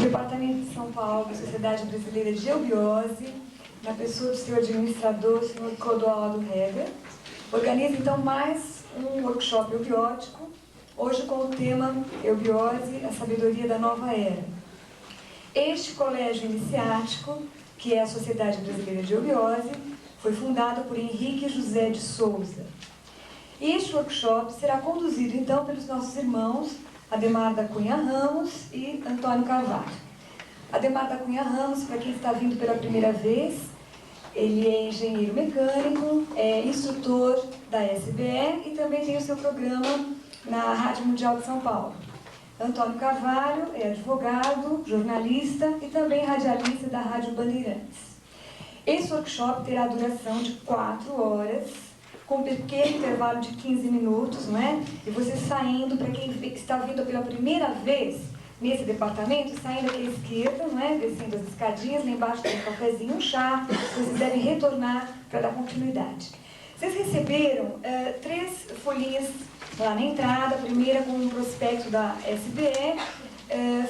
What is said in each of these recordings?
Departamento de São Paulo, Sociedade Brasileira de Eubiose, na pessoa do seu administrador, senhor Clodoaldo Heger, organiza então mais um workshop eubiótico, hoje com o tema Eubiose, a sabedoria da nova era. Este colégio iniciático, que é a Sociedade Brasileira de Eubiose, foi fundado por Henrique José de Souza. E este workshop será conduzido então pelos nossos irmãos Ademar da Cunha Ramos e Antônio Carvalho. Ademar da Cunha Ramos, para quem está vindo pela primeira vez, ele é engenheiro mecânico, é instrutor da SBE e também tem o seu programa na Rádio Mundial de São Paulo. Antônio Carvalho é advogado, jornalista e também radialista da Rádio Bandeirantes. Esse workshop terá duração de 4 horas, com um pequeno intervalo de 15 minutos, não é? E você saindo, para quem está vindo pela primeira vez nesse departamento, saindo aqui à esquerda, não é? Descendo as escadinhas, lá embaixo tem um cafezinho, um chá, vocês devem retornar para dar continuidade. Vocês receberam 3 folhinhas lá na entrada, a primeira com um prospecto da SBE,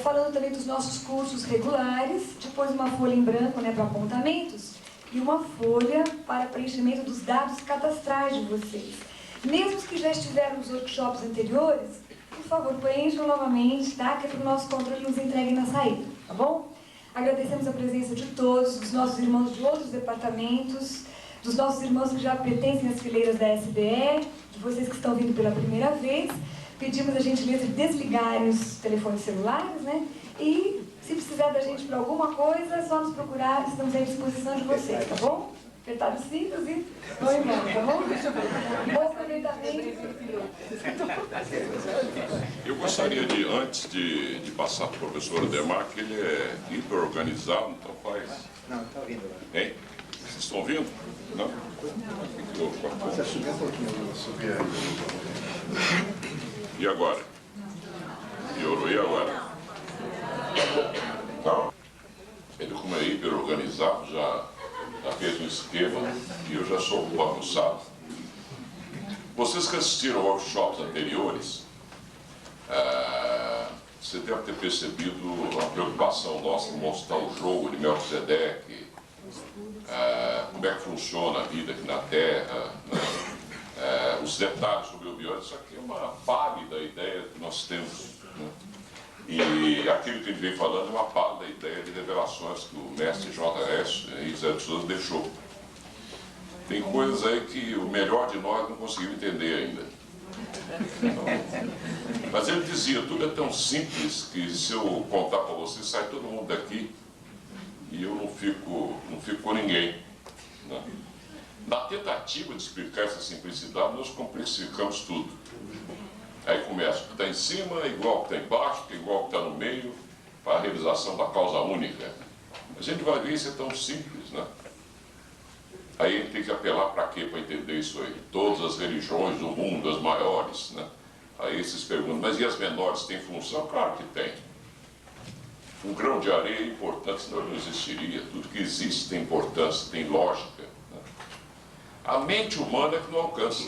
falando também dos nossos cursos regulares, depois uma folha em branco, né, para apontamentos, e uma folha para preenchimento dos dados cadastrais de vocês. Mesmo os que já estiveram nos workshops anteriores, por favor, preencham novamente, tá? Que é para o nosso controle nos entregue na saída, tá bom? Agradecemos a presença de todos, dos nossos irmãos de outros departamentos, dos nossos irmãos que já pertencem às fileiras da SBE, de vocês que estão vindo pela primeira vez. Pedimos a gentileza de desligarem os telefones celulares, né? E se precisar da gente para alguma coisa, é só nos procurar, estamos à disposição de vocês, tá bom? Apertar os cintos e vão embora, tá bom? Bom aproveitamento. Eu gostaria de, antes de passar para o professor Ademar, que ele é hiper organizado, então faz... Não, está ouvindo agora. Hein? Vocês estão ouvindo? Não? Você subir um pouquinho, eu subir aí. E agora? Piorou, e agora? Não. Ele, como é hiper organizado, já fez um esquema e eu já sou bagunçado. Vocês que assistiram workshops anteriores, você deve ter percebido a preocupação nossa em mostrar o jogo de Melquisedeque, como é que funciona a vida aqui na Terra, né? Os detalhes sobre o biótico. Isso aqui é uma pálida ideia que nós temos, né? E aquilo que ele vem falando é uma pálida ideia de revelações que o mestre J.S. e Zé de Souza deixou. Tem coisas aí que o melhor de nós não conseguiu entender ainda. Mas ele dizia, tudo é tão simples que se eu contar para você, sai todo mundo daqui e eu não fico com ninguém, né? Na tentativa de explicar essa simplicidade, nós complexificamos tudo. Aí começa o que está em cima, igual o que está embaixo, que é igual o que está no meio, para a realização da causa única. A gente vai ver isso é tão simples, né? Aí a gente tem que apelar para quê para entender isso aí? Todas as religiões do mundo, as maiores, né? Aí vocês perguntam, mas e as menores têm função? Claro que tem. Um grão de areia é importante, senão não existiria. Tudo que existe tem importância, tem lógica, né? A mente humana é que não alcança.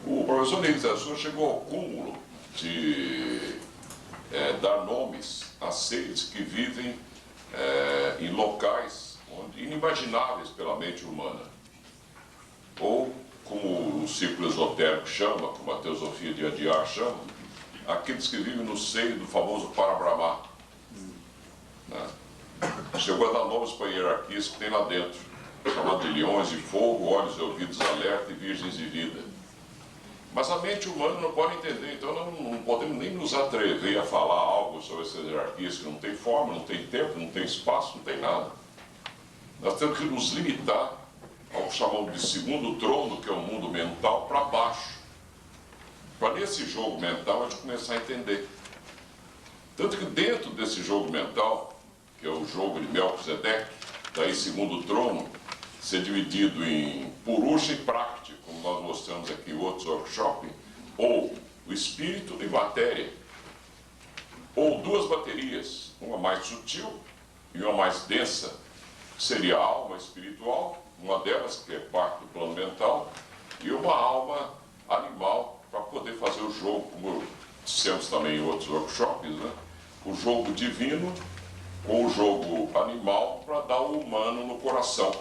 O professor Henrique José de Souza chegou ao cúmulo de dar nomes a seres que vivem em locais inimagináveis pela mente humana. Ou, como o círculo esotérico chama, como a teosofia de Adyar chama, aqueles que vivem no seio do famoso Parabrahma, né? Chegou a dar nomes para hierarquias que tem lá dentro, chamado de leões de fogo, olhos e ouvidos alerta e virgens de vida. Mas a mente humana não pode entender, então não podemos nem nos atrever a falar algo sobre essas hierarquias que não tem forma, não tem tempo, não tem espaço, não tem nada. Nós temos que nos limitar ao que chamamos de segundo trono, que é o mundo mental, para baixo. Para nesse jogo mental a gente começar a entender. Tanto que dentro desse jogo mental, que é o jogo de Melquisedeque, daí segundo trono, ser dividido em Purusha e Prakti, como nós mostramos aqui em outros workshops, ou o espírito e matéria, ou 2 baterias, uma mais sutil e uma mais densa, que seria a alma espiritual, uma delas que é parte do plano mental, e uma alma animal, para poder fazer o jogo, como dissemos também em outros workshops, né? o jogo divino com o jogo animal para dar o humano no coração.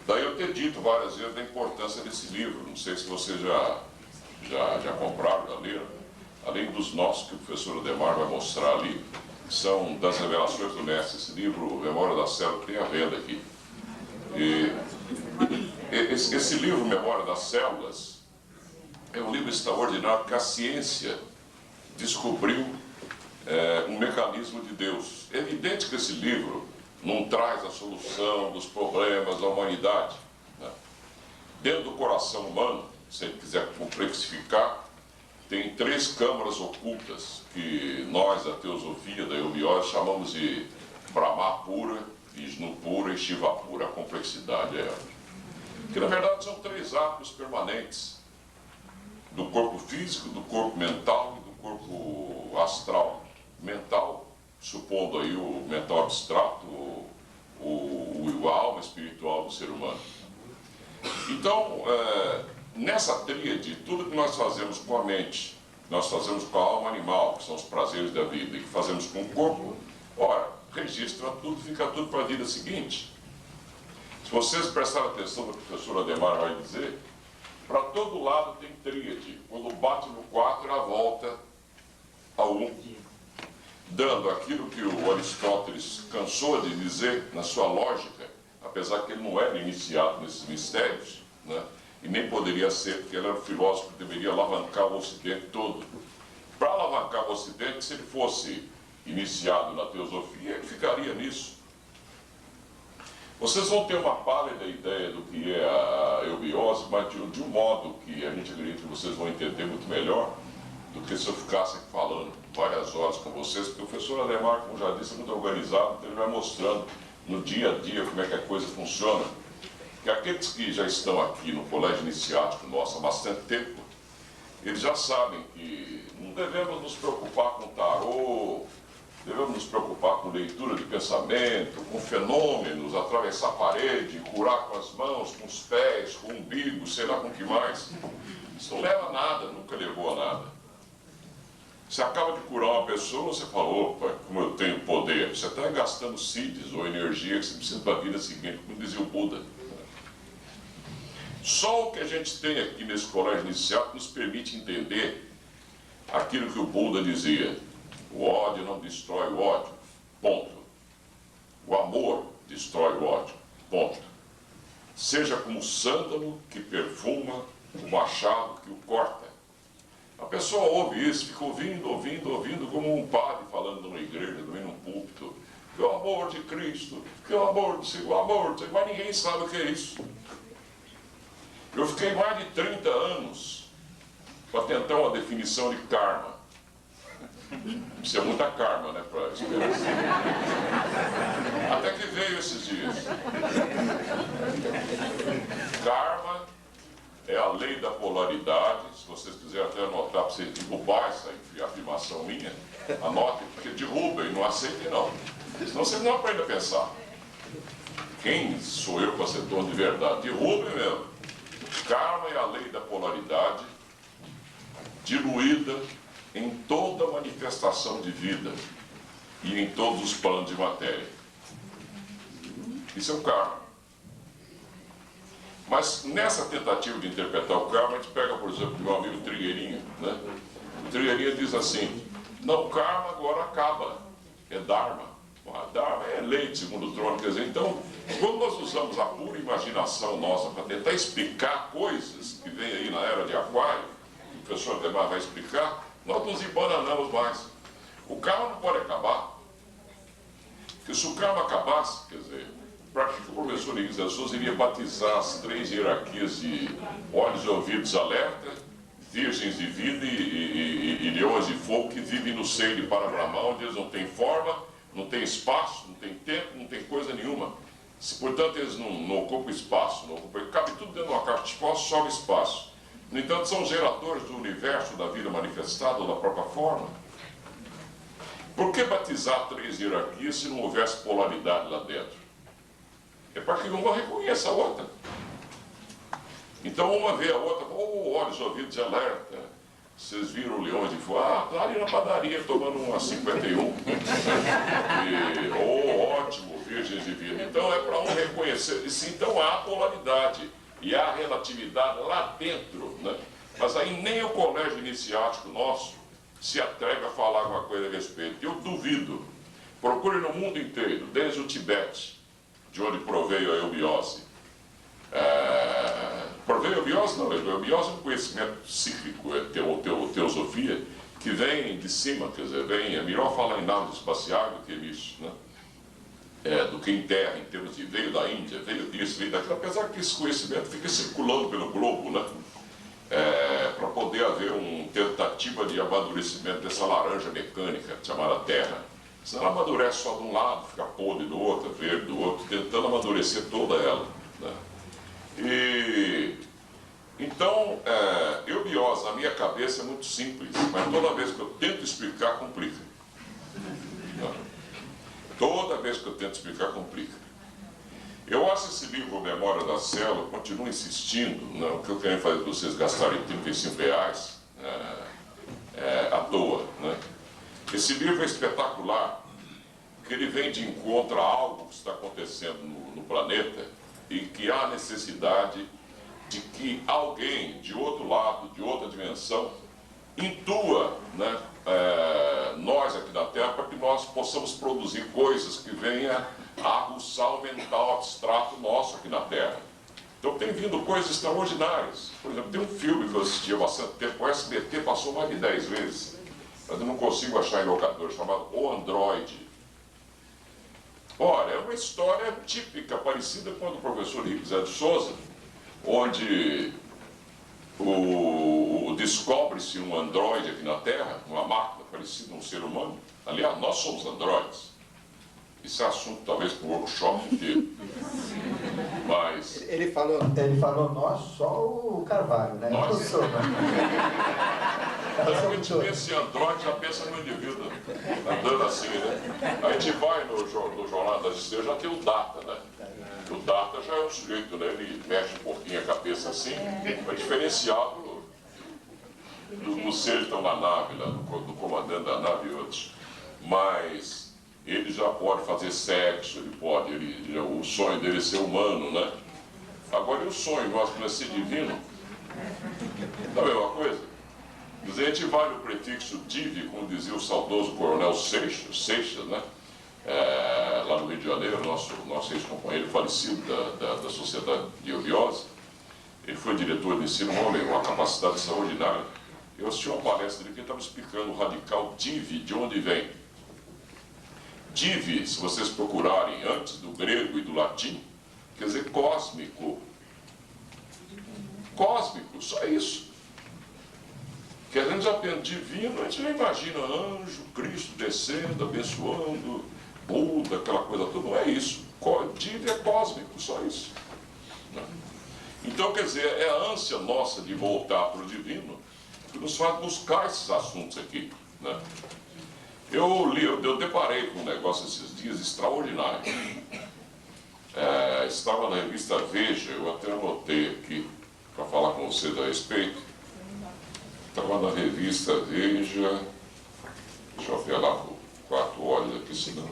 Daí eu ter dito várias vezes da importância desse livro. Não sei se vocês já compraram, já leram. Além dos nossos, que o professor Ademar vai mostrar ali, que são das revelações do Mestre. Esse livro, Memória da Célula, tem à venda aqui. Esse livro, Memória das Células, é um livro extraordinário porque a ciência descobriu um mecanismo de Deus. É evidente que esse livro não traz a solução dos problemas da humanidade, né? Dentro do coração humano, se ele quiser complexificar, tem 3 câmaras ocultas que nós, da teosofia, da eubiose, chamamos de Brahma pura, Vishnu pura e Shiva pura. A complexidade é ela. Que na verdade são 3 átomos permanentes do corpo físico, do corpo mental e do corpo astral. Mental, supondo aí o mental abstrato, a alma espiritual do ser humano. Então, nessa tríade, tudo que nós fazemos com a mente, nós fazemos com a alma animal, que são os prazeres da vida, e que fazemos com o corpo, ora, registra tudo, fica tudo para a vida seguinte. Se vocês prestarem atenção no que o professor Ademar vai dizer, para todo lado tem tríade. Quando bate no 4, a volta ao 1. Dando aquilo que o Aristóteles cansou de dizer na sua lógica, apesar que ele não era iniciado nesses mistérios, né? E nem poderia ser, porque ele era um filósofo que deveria alavancar o Ocidente todo. Para alavancar o Ocidente, se ele fosse iniciado na teosofia, ele ficaria nisso. Vocês vão ter uma pálida ideia do que é a eubiose, mas de um modo que a gente acredita que vocês vão entender muito melhor do que se eu ficasse falando várias horas com vocês, porque o professor Ademar, como já disse, é muito organizado, então ele vai mostrando no dia a dia como é que a coisa funciona. Que aqueles que já estão aqui no colégio iniciático nosso há bastante tempo, eles já sabem que não devemos nos preocupar com tarô, devemos nos preocupar com leitura de pensamento, com fenômenos, atravessar a parede, curar com as mãos, com os pés, com o umbigo, sei lá com o que mais. Isso não leva a nada, nunca levou a nada. Você acaba de curar uma pessoa, você fala, opa, como eu tenho poder. Você está gastando seeds ou energia que você precisa para a vida seguinte, como dizia o Buda. Só o que a gente tem aqui nesse colégio inicial nos permite entender aquilo que o Buda dizia. O ódio não destrói o ódio, ponto. O amor destrói o ódio, ponto. Seja como o sândalo que perfuma, o machado que o corta. A pessoa ouve isso, fica ouvindo, como um padre falando numa igreja, num púlpito. Que é o amor de Cristo, que é o amor do Senhor, o amor do Senhor, mas ninguém sabe o que é isso. Eu fiquei mais de 30 anos para tentar uma definição de karma. Isso é muita karma, né, para esperança. Até que veio esses dias. Karma é a lei da polaridade. Se vocês quiserem até anotar para vocês derrubar essa afirmação minha, anotem, porque derrubem, não aceitem não. Senão vocês não aprendem a pensar. Quem sou eu para ser dono de verdade? Derrubem mesmo. Karma é a lei da polaridade diluída em toda manifestação de vida e em todos os planos de matéria. Isso é o karma. Mas nessa tentativa de interpretar o karma, a gente pega, por exemplo, o meu amigo Trigueirinha, né? O Trigueirinha diz assim, não, o karma agora acaba, é Dharma. A Dharma é lei de segundo trono, quer dizer, então, quando nós usamos a pura imaginação nossa para tentar explicar coisas que vem aí na era de Aquário, o professor Ademar vai explicar, nós nos embananamos mais. O karma não pode acabar. Porque se o karma acabasse, quer dizer, para que o professor Henrique Jesus iria batizar as 3 hierarquias de olhos e ouvidos alerta, virgens de vida e leões de fogo que vivem no seio de Parabrahma, onde eles não têm forma, não têm espaço, não têm tempo, não tem coisa nenhuma. Se, portanto, eles não ocupam espaço, cabe tudo dentro de uma caixa de fósforo, sobra espaço. No entanto, são geradores do universo, da vida manifestada, ou da própria forma. Por que batizar 3 hierarquias se não houvesse polaridade lá dentro? É para que uma reconheça a outra. Então uma vê a outra, olhos, ouvidos e alerta, Vocês viram o Leões de Fora? Ah, ali na padaria tomando uma 51. Ótimo, Virgens Divinas. Então é para um reconhecer. Então há polaridade e há relatividade lá dentro, né? Mas aí nem o colégio iniciático nosso se atreve a falar alguma coisa a respeito. Eu duvido. Procure no mundo inteiro, desde o Tibete, de onde proveio a eubiose. Proveio a eubiose? Não, a eubiose é um conhecimento cíclico, é teosofia, que vem de cima, quer dizer, é melhor falar em naves espaciais do que nisso, né? Do que em terra, em termos de veio da Índia, veio disso, veio daquilo, apesar que esse conhecimento fica circulando pelo globo, né? Para poder haver uma tentativa de amadurecimento dessa laranja mecânica chamada Terra. Senão ela amadurece só de um lado, fica podre do outro, verde do outro, tentando amadurecer toda ela, né? Então, eubiose na minha cabeça é muito simples, mas toda vez que eu tento explicar, complica. Toda vez que eu tento explicar, complica. Eu acho esse livro, Memória da Célula, eu continuo insistindo, né? O que eu quero fazer vocês gastarem R$35 à toa, né? Esse livro é espetacular, porque ele vem de encontro a algo que está acontecendo no planeta e que há necessidade de que alguém de outro lado, de outra dimensão, intua, né, nós aqui na Terra, para que nós possamos produzir coisas que venham a aguçar o mental abstrato nosso aqui na Terra. Então tem vindo coisas extraordinárias. Por exemplo, tem um filme que eu assisti há bastante tempo, o SBT passou mais de 10 vezes, mas eu não consigo achar em locador, chamado O Androide. Olha, é uma história típica, parecida com a do professor Henrique Zé de Souza, onde descobre-se um androide aqui na Terra, uma máquina parecida com um ser humano. Aliás, nós somos androides. Isso é assunto talvez para o workshop inteiro. Mas... Ele falou nós, só o Carvalho, né? Nós? Eu sou, né? Quando a gente pensa em androide, já pensa no indivíduo andando assim, né? A gente vai no Jornal das Estrelas, já tem o Data, né? O Data já é um sujeito, né? Ele mexe um pouquinho a cabeça assim, para diferenciar do ser que estão na nave, lá, do comandante da nave e outros. Mas ele já pode fazer sexo, o sonho dele é ser humano, né? Agora, e o sonho nosso de ser divino? Não é a mesma coisa? Quer dizer, a gente vai no prefixo divi, como dizia o saudoso coronel Seixas, né? Lá no Rio de Janeiro, nosso ex-companheiro falecido da Sociedade de Eubiose. Ele foi diretor de ensino, um homem com uma capacidade extraordinária. Eu assisti uma palestra dele que ele estava explicando o radical divi, de onde vem. Divi, se vocês procurarem antes do grego e do latim, quer dizer cósmico. Cósmico, só isso. Que a gente já pensa divino, a gente já imagina anjo, Cristo descendo, abençoando, Buda, aquela coisa toda. Não é isso. Divi é cósmico, só isso. Então, quer dizer, é a ânsia nossa de voltar para o divino que nos faz buscar esses assuntos aqui, né? Eu deparei com um negócio esses dias extraordinário. Estava na revista Veja, eu até anotei aqui para falar com vocês a respeito. Estava na revista Veja, deixa eu ver lá por 4 horas aqui, senão.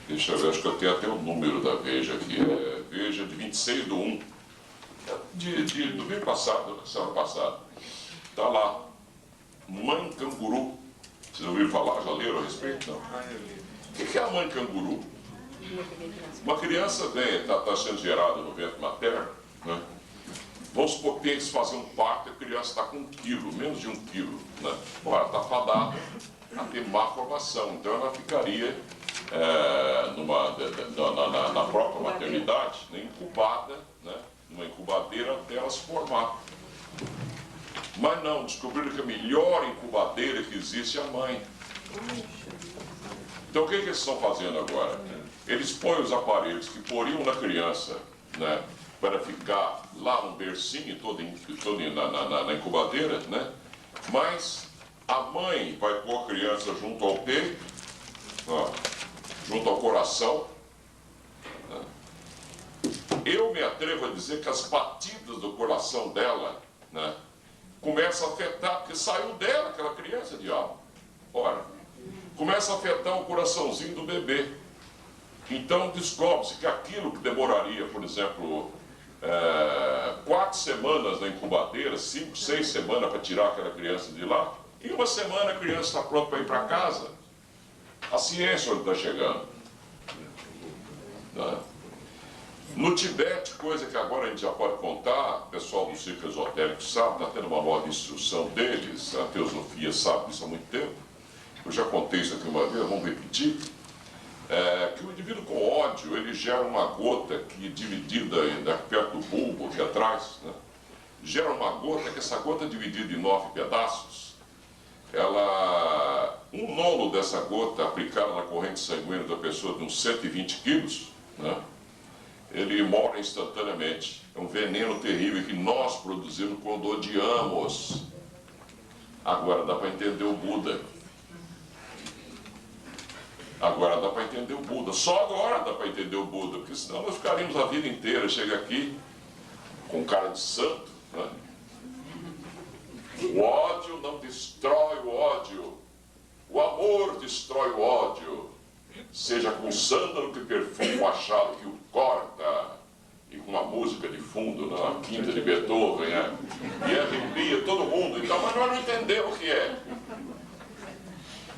Deixa eu ver, acho que eu tenho até o número da Veja aqui, Veja de 26/1, do mês passado, da semana passada. Está lá, mãe canguru. Vocês ouviram falar? Já leram a respeito? Não. O que é a mãe canguru? Uma criança está sendo gerada no ventre materno, né? Vamos supor que tem que se fazer um parto, a criança está com 1 quilo, menos de 1 quilo, né? Bom, ela está fadada a ter má formação, então ela ficaria na própria maternidade, né, incubada, né, numa incubadeira até ela se formar. Mas não, descobriram que a melhor incubadeira que existe é a mãe. Então o que eles estão fazendo agora? Eles põem os aparelhos que poriam na criança, né, para ficar lá no bercinho, todo na incubadeira, né? Mas a mãe vai pôr a criança junto ao peito, ó, junto ao coração, né? Eu me atrevo a dizer que as batidas do coração dela, né, começam começa a afetar, porque saiu dela aquela criança, diabo. Ora, começa a afetar o coraçãozinho do bebê. Então descobre-se que aquilo que demoraria, por exemplo, 4 semanas na incubadeira, 5, 6 semanas para tirar aquela criança de lá, em 1 semana a criança está pronta para ir para casa. A ciência onde está chegando. Né? No Tibete, coisa que agora a gente já pode contar, o pessoal do círculo esotérico sabe, está tendo uma nova instrução deles, a teosofia sabe disso há muito tempo, eu já contei isso aqui uma vez, vamos repetir, que o indivíduo com ódio, ele gera uma gota que dividida perto do bulbo, aqui atrás, né? Gera uma gota, que essa gota é dividida em 9 pedaços, um nolo dessa gota aplicado na corrente sanguínea da pessoa de uns 120 quilos, né? Ele morre instantaneamente. É um veneno terrível que nós produzimos quando odiamos. Agora dá para entender o Buda. Agora dá para entender o Buda. Só agora dá para entender o Buda, porque senão nós ficaríamos a vida inteira. Chega aqui com cara de santo, né? O ódio não destrói o ódio. O amor destrói o ódio. Seja com sândalo que perfuma o machado que o corta, e com uma música de fundo na quinta de Beethoven, né? E arrepia todo mundo, então, mas nós não entendemos o que é.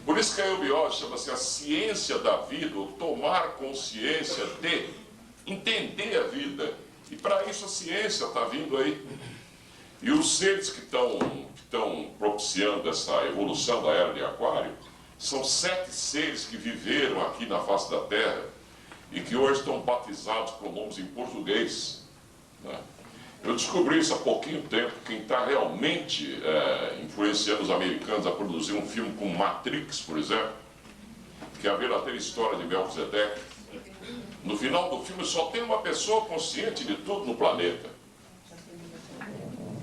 Por isso que a eubiose chama-se a ciência da vida, ou tomar consciência de entender a vida. E para isso a ciência está vindo aí. E os seres que estão propiciando essa evolução da era de Aquário são 7 seres que viveram aqui na face da Terra e que hoje estão batizados com nomes em português, né? Eu descobri isso há pouquinho tempo. Quem está realmente influenciando os americanos a produzir um filme como Matrix, por exemplo, que é a verdadeira história de Melquisedeque. No final do filme só tem uma pessoa consciente de tudo no planeta.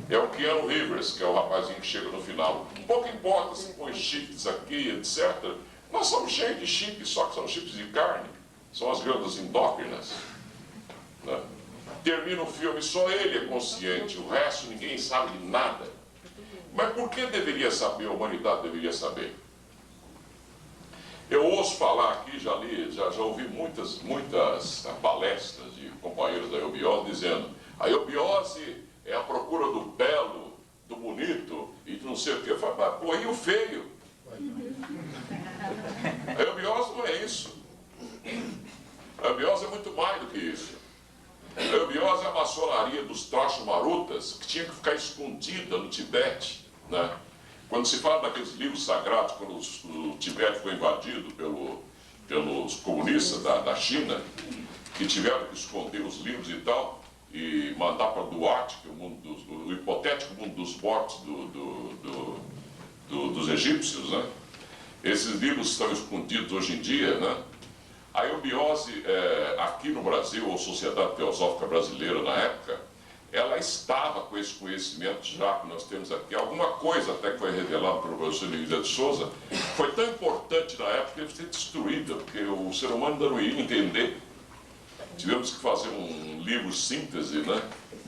É o Keanu Reeves, que é o rapazinho que chega no final. Pouco importa se põe chips aqui, etc. Nós somos cheios de chips, só que são chips de carne. São as glândulas endócrinas, né? Termina o filme, só ele é consciente, o resto ninguém sabe de nada. Mas por que deveria saber, a humanidade deveria saber? Eu ouço falar aqui, já ouvi muitas palestras de companheiros da eubiose dizendo: a eubiose é a procura do belo, do bonito, e não sei o que. Eu falo, mas pô, e o feio? A eubiose não é isso. A eubiose é muito mais do que isso. A eubiose é a maçonaria dos trochos marutas, que tinha que ficar escondida no Tibete, né? Quando se fala daqueles livros sagrados, quando o Tibete foi invadido pelos comunistas da China, que tiveram que esconder os livros e tal, e mandar para Duarte, que é o hipotético mundo dos mortos dos egípcios, né? Esses livros estão escondidos hoje em dia, né? A eubiose, aqui no Brasil, ou Sociedade Teosófica Brasileira na época, ela estava com esse conhecimento já que nós temos aqui. Alguma coisa até que foi revelada pelo professor Miguel de Souza foi tão importante na época que deve ser destruída, porque o ser humano ainda não ia entender. Tivemos que fazer um livro síntese, né,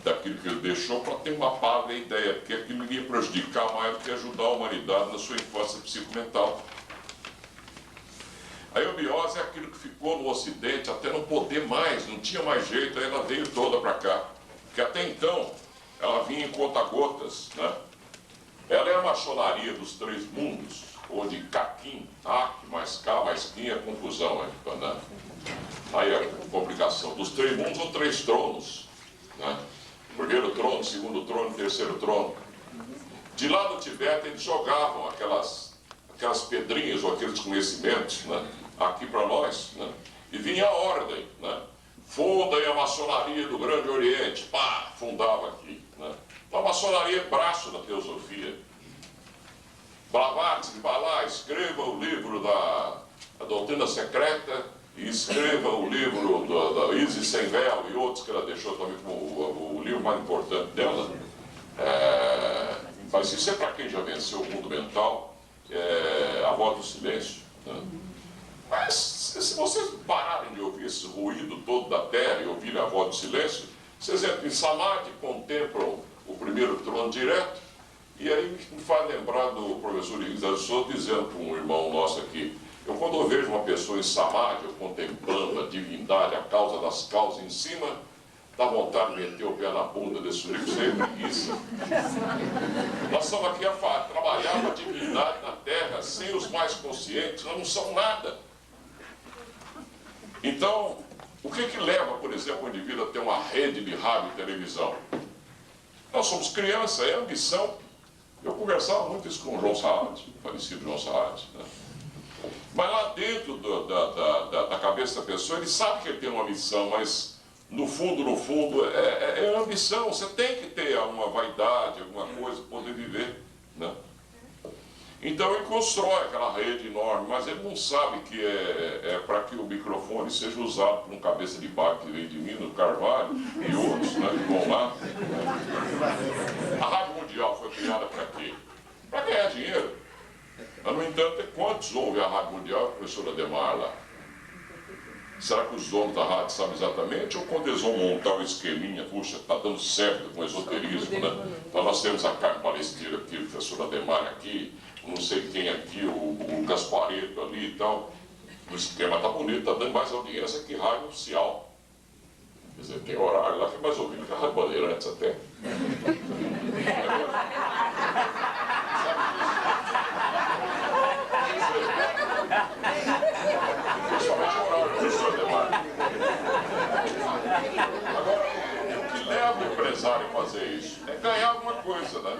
daquilo que ele deixou para ter uma página ideia, porque aquilo iria prejudicar mais do que ajudar a humanidade na sua infância psicomental. A eubiose é aquilo que ficou no Ocidente até não poder mais, não tinha mais jeito, aí ela veio toda para cá. Porque até então, ela vinha em conta-gotas, né? Ela é a maçonaria dos 3 mundos, onde Caquim, Ac mais K mais Kim é confusão, né? Aí a complicação dos 3 mundos ou 3 tronos, né? Primeiro trono, segundo trono, terceiro trono. De lá no Tibete eles jogavam aquelas pedrinhas ou aqueles conhecimentos, né, aqui para nós, né, e vinha a ordem, né? Fundem a maçonaria do Grande Oriente, pá, fundava aqui, né? Então a maçonaria é braço da teosofia. Blavatsky vai lá, escreva o livro da doutrina secreta e escreva o livro da Isis Sem Véu e outros que ela deixou também como o livro mais importante dela. Mas isso é para quem já venceu o mundo mental, a voz do silêncio, né? Mas se vocês pararem de ouvir esse ruído todo da terra e ouvirem a voz do silêncio, vocês entram em Samadhi, contemplam o primeiro trono direto E aí me faz lembrar do professor Henrique da Souza dizendo para um irmão nosso aqui, quando eu vejo uma pessoa em samadhi, contemplando a divindade, a causa das causas em cima, dá vontade de meter o pé na bunda desse sujeito, sem preguiça. Nós estamos aqui a trabalhar para a divindade na Terra, sem os mais conscientes, nós não somos nada. Então, o que leva, por exemplo, o indivíduo a ter uma rede de rádio e televisão? Nós somos crianças, é ambição. Eu conversava muito isso com o João Saad, o falecido João Saad, né? Mas lá dentro da cabeça da pessoa, ele sabe que ele tem uma missão, mas no fundo, é ambição. Você tem que ter uma vaidade, alguma coisa para poder viver, né? Então ele constrói aquela rede enorme, mas ele não sabe que é para que o microfone seja usado por um cabeça de barco que vem de Minas, do Carvalho e outros, né, que vão lá. A Rádio Mundial foi criada para quê? Para ganhar dinheiro. Mas, no entanto, quantos ouvem a Rádio Mundial, a professora Ademar lá? Será que os donos da rádio sabem exatamente? Ou quando eles vão montar o esqueminha, puxa, está dando certo com o esoterismo, né? Então nós temos a Carmen Palestina aqui, a professora Ademar aqui, não sei quem aqui, o Gaspareto ali e tal. O esquema está bonito, está dando mais audiência que rádio oficial. Quer dizer, tem horário lá que é mais ouvido que a Rádio Bandeirantes até. Principalmente o horário, professor Ademar. Agora, o que leva o empresário a fazer isso? É ganhar alguma coisa, né?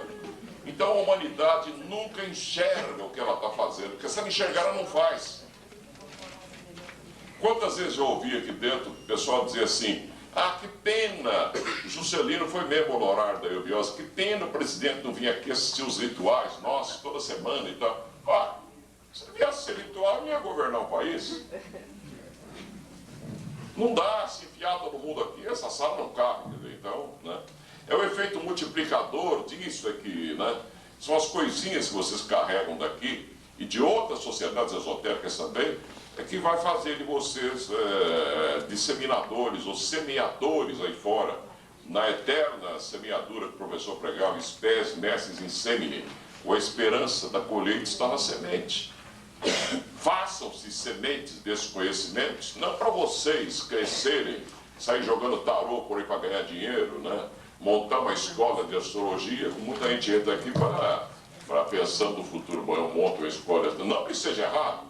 Então a humanidade nunca enxerga o que ela está fazendo, porque se ela enxergar, ela não faz. Quantas vezes eu ouvi aqui dentro o pessoal dizer assim, ah, que pena, Juscelino foi mesmo no horário da eubiose, que pena o presidente não vir aqui assistir os rituais nossos toda semana e tal. Ah, se viesse ser ritual, não ia governar o país. Não dá, se enfiar todo mundo aqui, essa sala não cabe, então, né? É o efeito multiplicador disso, é que, né, são as coisinhas que vocês carregam daqui e de outras sociedades esotéricas também, é que vai fazer de vocês disseminadores ou semeadores aí fora, na eterna semeadura que o professor pregava, spes mestres in semine, ou a esperança da colheita está na semente. Façam-se sementes desses conhecimentos, não para vocês crescerem, sair jogando tarô por aí para ganhar dinheiro, né? Montar uma escola de astrologia, com muita gente entra aqui para pensando no futuro, bom, eu monto uma escola, não que seja errado.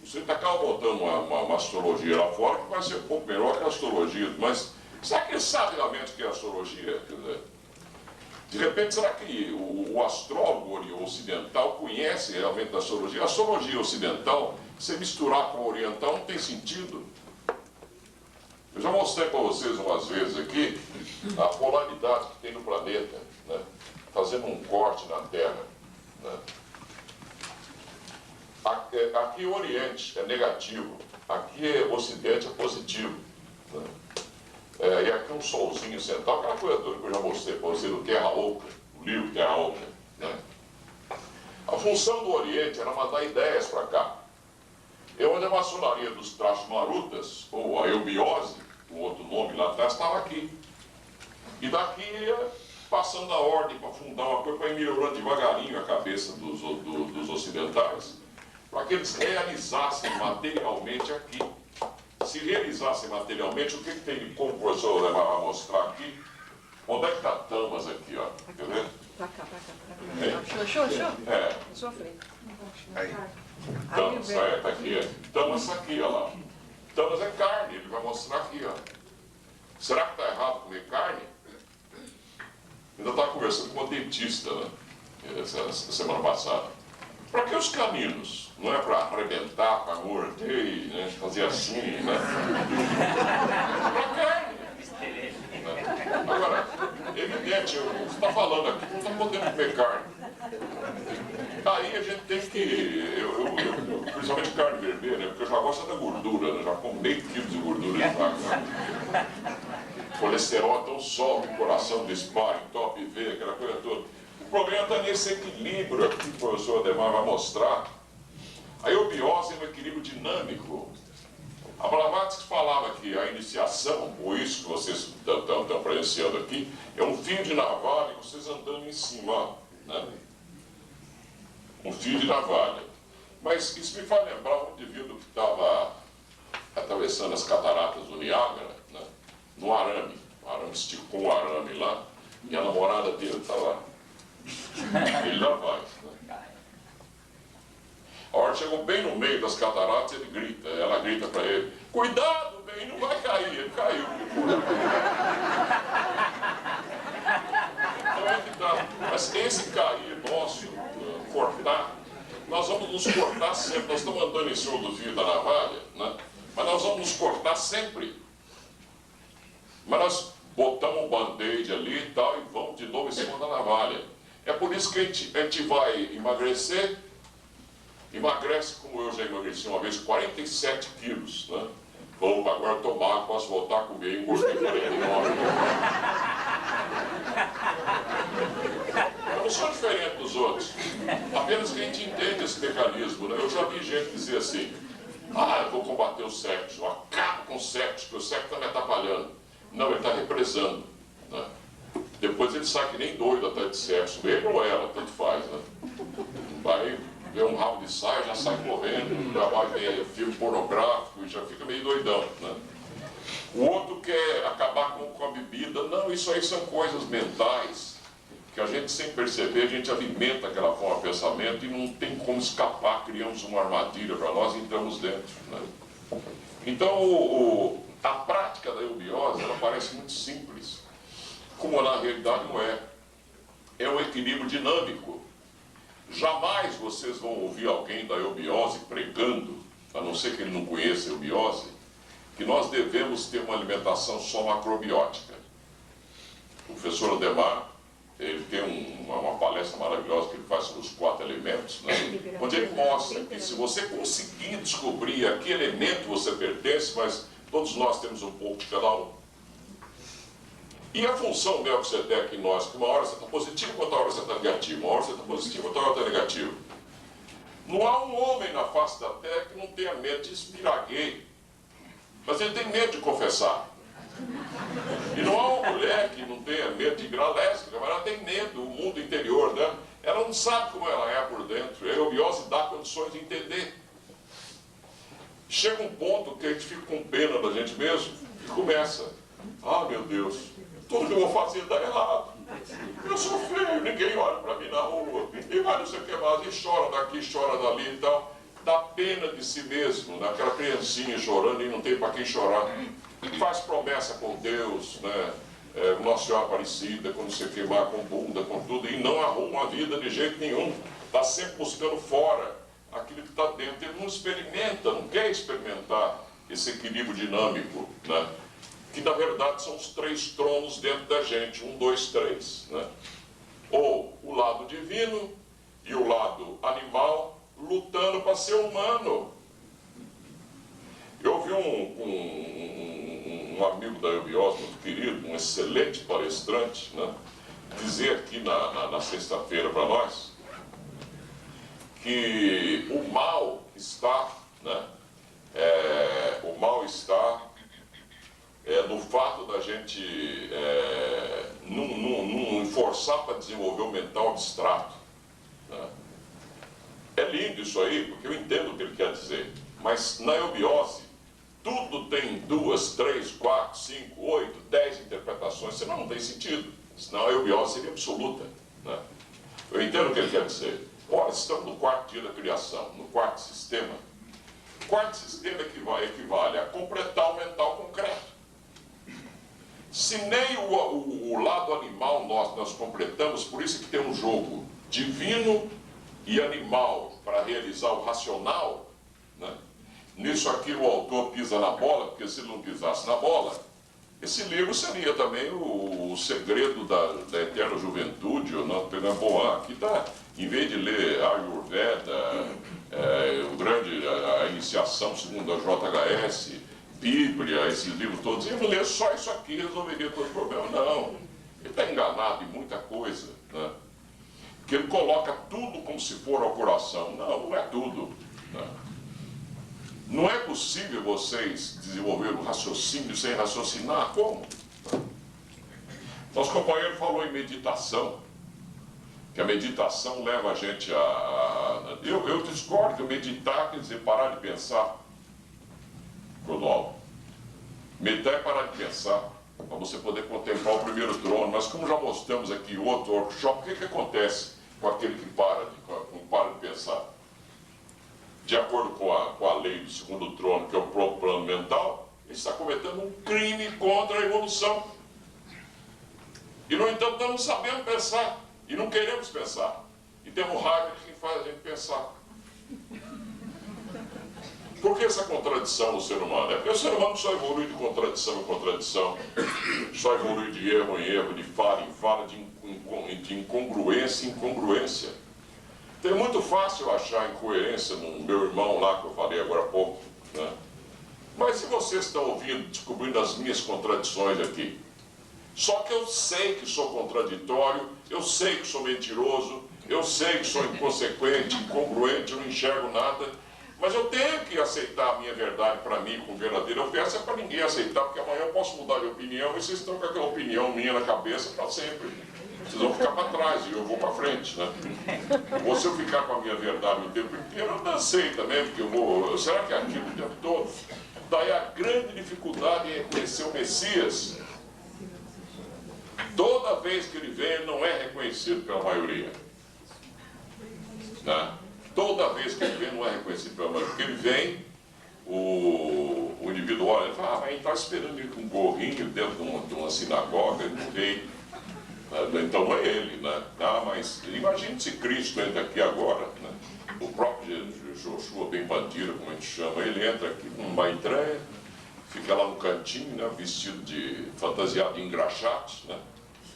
Você está cá montando uma astrologia lá fora que vai ser um pouco melhor que a astrologia, mas será que ele sabe realmente o que é astrologia? Quer dizer, de repente, será que o astrólogo ocidental conhece realmente a astrologia? A astrologia ocidental, se misturar com a oriental, não tem sentido. Eu já mostrei para vocês umas vezes aqui a polaridade que tem no planeta, né? Fazendo um corte na Terra, né? Aqui o Oriente é negativo, aqui o Ocidente é positivo, né? E aqui um solzinho central, aquela coisa toda que eu já mostrei para vocês do Terra Oca, o livro Terra Oca, né? A função do Oriente era mandar ideias para cá. E onde a maçonaria dos trachos marutas, ou a eubiose, o outro nome lá atrás, estava aqui. E daqui ia passando a ordem para fundar uma coisa, para ir melhorando devagarinho a cabeça dos ocidentais, para que eles realizassem materialmente aqui. Se realizassem materialmente, o que tem de como o professor vai mostrar aqui? Onde é que está Tamas aqui, ó? Quer ver? Pra cá. Show. É. Na sua frente. Aí. Tamas, tá aqui, Tamas aqui, ó lá. Tamas é carne, ele vai mostrar aqui, ó. Será que está errado comer carne? Ainda estava conversando com uma dentista, né? Essa semana passada. Para que os caminhos? Não é para arrebentar, para morder, né? Fazer assim, né? Para carne. Né? Agora, evidente, você está falando aqui, não está podendo comer carne. Aí a gente tem que, principalmente carne vermelha, porque eu já gosto da gordura, né? Já como meio quilo de gordura de vaca. Né? Colesterol, então sobe, o coração dispara, top V, aquela coisa toda. O problema está nesse equilíbrio aqui que o professor Ademar vai mostrar. A eubiose é um equilíbrio dinâmico. A Blavatsky falava que a iniciação, ou isso que vocês estão presenciando aqui, é um fio de navalha e vocês andando em cima. Ó. né? Um fio de navalha. Mas isso me faz lembrar um indivíduo que estava atravessando as cataratas do Niágara, né? No arame. O arame esticou um arame lá e a namorada dele está lá. Ele lá vai. Né? A hora que chegou bem no meio das cataratas, ele grita, ela grita para ele: cuidado, bem, não vai cair. Ele caiu. Então é que tá. Mas esse cair nosso, cortar, nós vamos nos cortar sempre. Nós estamos andando em cima do fio da navalha, né? Mas nós vamos nos cortar sempre. Mas nós botamos um band-aid ali e tal, e vamos de novo em cima da navalha. É por isso que a gente vai emagrecer, emagrece como eu já emagreci uma vez, 47 quilos, né? Vamos agora tomar, posso voltar a comer e engordei 49. Eu não sou diferente dos outros, apenas que a gente entende esse mecanismo, né? Eu já vi gente dizer assim: ah, eu vou combater o sexo, eu acabo com o sexo, porque o sexo está me atrapalhando. Não, ele está represando, né? Depois ele sai que nem doido atrás de sexo, ele ou ela, tanto faz, né? Vai ver um rabo de saia, já sai correndo, já vai ver filme pornográfico e já fica meio doidão, né? O outro quer acabar com a bebida. Não, isso aí são coisas mentais que a gente, sem perceber, a gente alimenta aquela forma de pensamento e não tem como escapar, criamos uma armadilha para nós e entramos dentro, né? Então, a prática da eubiose, ela parece muito simples, como na realidade não é. É um equilíbrio dinâmico. Jamais vocês vão ouvir alguém da eubiose pregando, a não ser que ele não conheça a eubiose, que nós devemos ter uma alimentação só macrobiótica. O professor Ademar, ele tem uma palestra maravilhosa que ele faz sobre os 4 elementos, né? Onde ele mostra que se você conseguir descobrir a que elemento você pertence, mas todos nós temos um pouco de cada um. E a função Melquisedeque em nós, que uma hora você está positivo, outra hora você está negativo, uma hora você está positivo, outra hora você está negativo. Não há um homem na face da terra que não tenha medo de expirar gay, mas ele tem medo de confessar. E não há uma mulher que não tenha medo de virar lésbica, mas ela tem medo, o mundo interior dela, ela não sabe como ela é por dentro. A eubiose dá condições de entender. Chega um ponto que a gente fica com pena da gente mesmo e começa: ah, meu Deus, tudo que eu vou fazer dá errado. Eu sou feio, ninguém olha para mim na rua, e vai não sei o que mais, e chora daqui, chora dali e tal. Dá pena de si mesmo, né? Aquela criancinha chorando e não tem para quem chorar. Faz promessa com Deus, né? Nossa Senhora Aparecida, quando você queimar com bunda, com tudo, e não arruma a vida de jeito nenhum. Está sempre buscando fora aquilo que está dentro. Ele não experimenta, não quer experimentar esse equilíbrio dinâmico, né? Que na verdade são os 3 tronos dentro da gente, 1, 2, 3, né? Ou o lado divino e o lado animal lutando para ser humano. Eu vi um amigo da eubiose, muito querido, um excelente palestrante, né, dizer aqui na sexta-feira para nós que o mal está, né, o mal está no fato da gente não forçar para desenvolver o mental abstrato, né? É lindo isso aí, porque eu entendo o que ele quer dizer, mas na eubiose tudo tem 2, 3, 4, 5, 8, 10 interpretações, senão não tem sentido, senão a eubiose seria absoluta, né? Eu entendo o que ele quer dizer. Ora, estamos no 4º dia da criação, no 4º sistema. O 4º sistema equivale a completar o mental concreto. Se nem o lado animal nós completamos, por isso que tem um jogo divino e animal para realizar o racional, né? Nisso aqui o autor pisa na bola, porque se ele não pisasse na bola, esse livro seria também o segredo da eterna juventude, ou não, pegando, bom, aqui está, em vez de ler Ayurveda, a iniciação segundo a JHS, Bíblia, esses livros todos, ele ler só isso aqui resolveria todo o problema. Não, ele está enganado em muita coisa, né? Que ele coloca tudo como se for ao coração. Não, não é tudo, né? Não é possível vocês desenvolver um raciocínio sem raciocinar. Como? Nosso companheiro falou em meditação. que a meditação leva a gente eu discordo que meditar quer dizer parar de pensar, Clodoaldo. Meditar é parar de pensar, para você poder contemplar o primeiro trono. Mas como já mostramos aqui em outro workshop, o que acontece com aquele que para de pensar? De acordo com a lei do segundo trono, que é o próprio plano mental, ele está cometendo um crime contra a evolução. E, no entanto, nós não sabemos pensar, e não queremos pensar. E temos raiva de quem faz a gente pensar. Por que essa contradição no ser humano? É porque o ser humano só evolui de contradição em contradição, só evolui de erro em erro, de fala em fala, de incongruência em incongruência. Então é muito fácil achar incoerência no meu irmão lá, que eu falei agora há pouco, né? Mas se vocês estão ouvindo, descobrindo as minhas contradições aqui, só que eu sei que sou contraditório, eu sei que sou mentiroso, eu sei que sou inconsequente, incongruente, eu não enxergo nada, mas eu tenho que aceitar a minha verdade para mim com verdadeira ofensa, é para ninguém aceitar, porque amanhã eu posso mudar de opinião e vocês estão com aquela opinião minha na cabeça para sempre. Vocês vão ficar para trás e eu vou para frente, né? Ou se eu ficar com a minha verdade o tempo inteiro, eu dancei também, porque eu vou... Será que é aquilo o tempo todo? Daí a grande dificuldade em reconhecer o Messias. Toda vez que ele vem, ele não é reconhecido pela maioria. Né? Toda vez que ele vem, não é reconhecido pela maioria. Porque ele vem, o indivíduo olha e fala, mas a gente está esperando ele com um gorrinho dentro de uma sinagoga, ele não veio. Então não é ele, né? Ah, mas imagine se Cristo entra aqui agora, né? O próprio Joshua Ben Bandira, como a gente chama, ele entra aqui com uma estreia, fica lá no cantinho, né? Vestido de fantasiado de engraxados, né?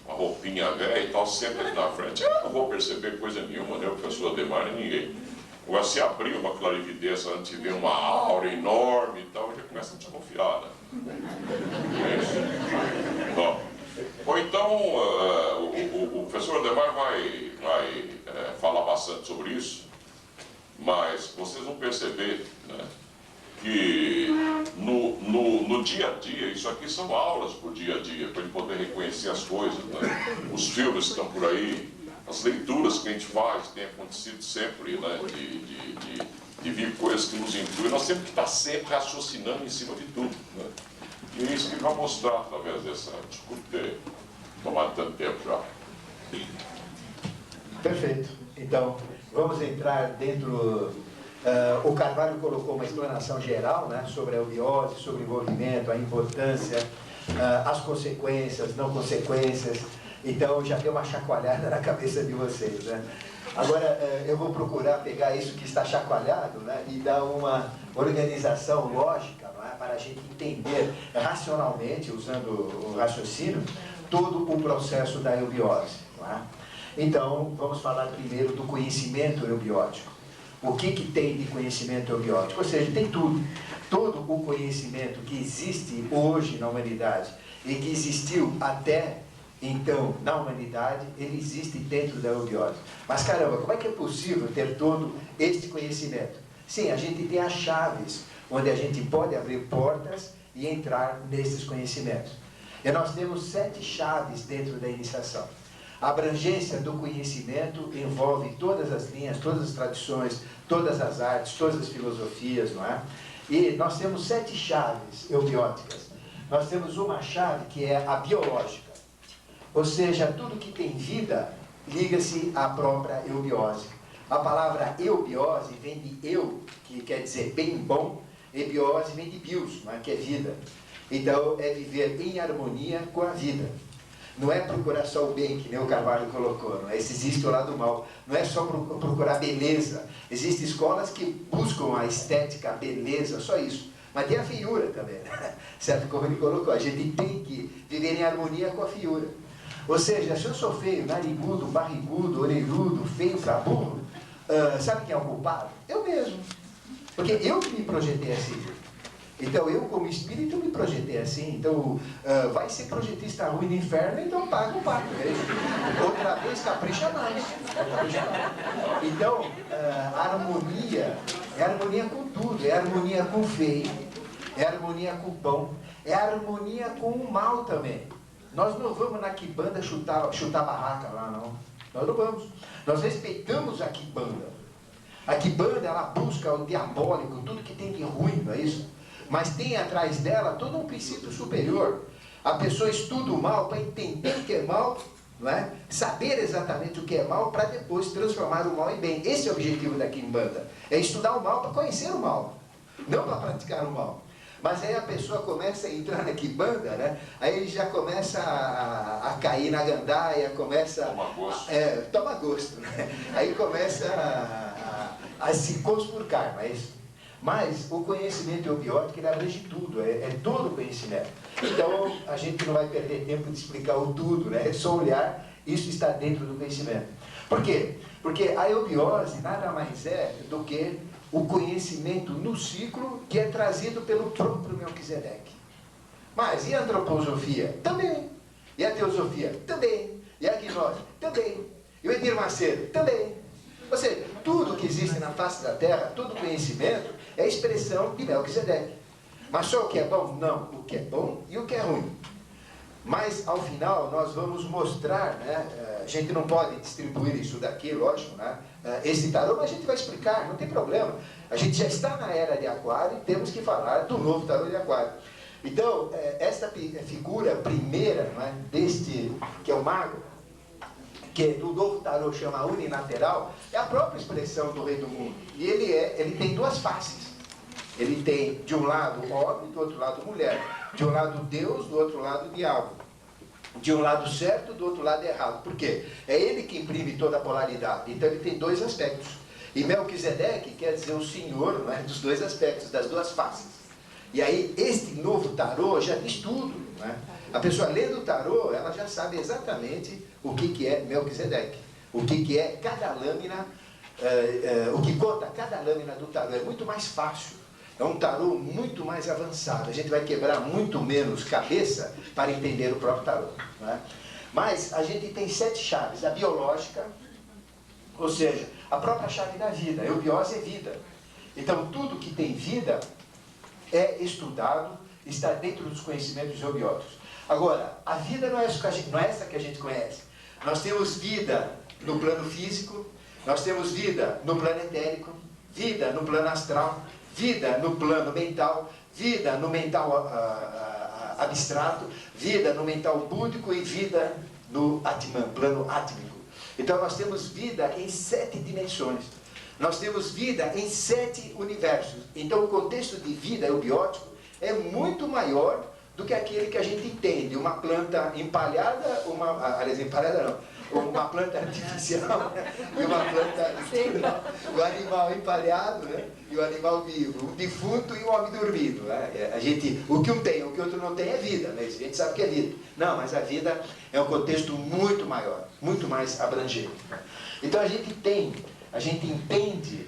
Uma roupinha velha e tal, senta aqui na frente. Eu não vou perceber coisa nenhuma, né? O professor Ademar nem ninguém. Agora, se abrir uma clarividência antes de ver uma aura enorme e tal, já começa a desconfiar, né? É isso. Bom. Ou então, o professor Ademar vai falar bastante sobre isso, mas vocês vão perceber, né, que no dia a dia, isso aqui são aulas por dia a dia, para ele poder reconhecer as coisas, né? Os filmes que estão por aí, as leituras que a gente faz, tem acontecido sempre, né, de vir coisas que nos intuem. Nós temos que estar sempre raciocinando em cima de tudo, né? E é isso que ele vai mostrar através dessa... Desculpe ter tomado tanto tempo já. Perfeito. Então, vamos entrar dentro... o Carvalho colocou uma explanação geral, né, sobre a eubiose, sobre o envolvimento, a importância, as consequências, não consequências. Então, já deu uma chacoalhada na cabeça de vocês, né? Agora, eu vou procurar pegar isso que está chacoalhado, né, e dar uma organização lógica, não é, para a gente entender racionalmente, usando o raciocínio, todo o processo da eubiose. Não é? Então, vamos falar primeiro do conhecimento eubiótico. O que tem de conhecimento eubiótico? Ou seja, tem tudo. Todo o conhecimento que existe hoje na humanidade e que existiu até então na humanidade, ele existe dentro da eubiose. Mas caramba, como é que é possível ter todo este conhecimento? Sim, a gente tem as chaves, onde a gente pode abrir portas e entrar nesses conhecimentos. E nós temos 7 chaves dentro da iniciação. A abrangência do conhecimento envolve todas as linhas, todas as tradições, todas as artes, todas as filosofias, não é? E nós temos 7 chaves eubióticas. Nós temos uma chave que é a biológica. Ou seja, tudo que tem vida liga-se à própria eubiose. A palavra eubiose vem de eu, que quer dizer bem bom, e biose vem de bios, que é vida. Então, é viver em harmonia com a vida. Não é procurar só o bem, que nem o Carvalho colocou, não é? Existe o lado mal. Não é só procurar beleza. Existem escolas que buscam a estética, a beleza, só isso. Mas tem a feiura também, né? Certo? Como ele colocou, a gente tem que viver em harmonia com a feiura. Ou seja, se eu sou feio, narigudo, barrigudo, orelhudo, feio pra burro, sabe quem é o culpado? Eu mesmo. Porque eu que me projetei assim. Então, eu como espírito me projetei assim. Então, vai ser projetista ruim no inferno, então paga o pato. Outra vez, capricha mais. Então, a harmonia é harmonia com tudo. É harmonia com o feio, é harmonia com o bom, é harmonia com o mal também. Nós não vamos na quibanda chutar barraca lá, não. Nós não vamos. Nós respeitamos a quimbanda. A quimbanda, ela busca o diabólico, tudo que tem de ruim, não é isso? Mas tem atrás dela todo um princípio superior. A pessoa estuda o mal para entender o que é mal, não é? Saber exatamente o que é mal para depois transformar o mal em bem. Esse é o objetivo da quimbanda. É estudar o mal para conhecer o mal, não para praticar o mal. Mas aí a pessoa começa a entrar na quimbanda, né? Aí ele já começa a cair na gandaia, começa... Toma gosto. Toma gosto, né? Aí começa a se conspurcar, não é isso? Mas o conhecimento eubiótico, ele abrange tudo, é todo o conhecimento. Então, a gente não vai perder tempo de explicar o tudo, né? É só olhar, isso está dentro do conhecimento. Por quê? Porque a eubiose nada mais é do que o conhecimento no ciclo que é trazido pelo próprio Melquisedeque. Mas e a antroposofia? Também. E a teosofia? Também. E a gnose? Também. E o Edir Macedo? Também. Ou seja, tudo que existe na face da Terra, todo conhecimento, é expressão de Melquisedeque. Mas só o que é bom? Não. O que é bom e o que é ruim. Mas, ao final, nós vamos mostrar, né? A gente não pode distribuir isso daqui, lógico, né? Esse tarô, mas a gente vai explicar, não tem problema. A gente já está na era de Aquário e temos que falar do novo tarô de Aquário. Então, essa figura primeira, né, deste, que é o mago, que do novo tarô chama unilateral, é a própria expressão do rei do mundo. E ele tem duas faces. Ele tem, de um lado, homem, do outro lado, mulher. De um lado, Deus, do outro lado, diabo. De um lado certo, do outro lado errado. Por quê? É ele que imprime toda a polaridade. Então ele tem dois aspectos. E Melquisedeque quer dizer o senhor, não é, dos dois aspectos, das duas faces. E aí, este novo tarô já diz tudo. Não é? A pessoa lendo o tarô, ela já sabe exatamente o que é Melquisedeque. O que é cada lâmina, o que conta cada lâmina do tarô. É muito mais fácil. É um tarô muito mais avançado. A gente vai quebrar muito menos cabeça para entender o próprio tarô. Né? Mas a gente tem 7 chaves. A biológica, ou seja, a própria chave da vida. A eubiose é vida. Então, tudo que tem vida é estudado, está dentro dos conhecimentos eubióticos. Agora, a vida não é essa que a gente conhece. Nós temos vida no plano físico, nós temos vida no plano etérico, vida no plano astral, vida no plano mental, vida no mental abstrato, vida no mental búdico e vida no Atman, plano átmico. Então nós temos vida em 7 dimensões. Nós temos vida em 7 universos. Então o contexto de vida eubiótico é muito maior do que aquele que a gente entende. Uma planta empalhada, aliás, empalhada não. Uma planta artificial, né? E uma planta... O animal empalhado, né? E o animal vivo. Um defunto e um homem dormindo. Né? O que um tem, o que o outro não tem é vida. Né? A gente sabe que é vida. Não, mas a vida é um contexto muito maior, muito mais abrangente. Então a gente entende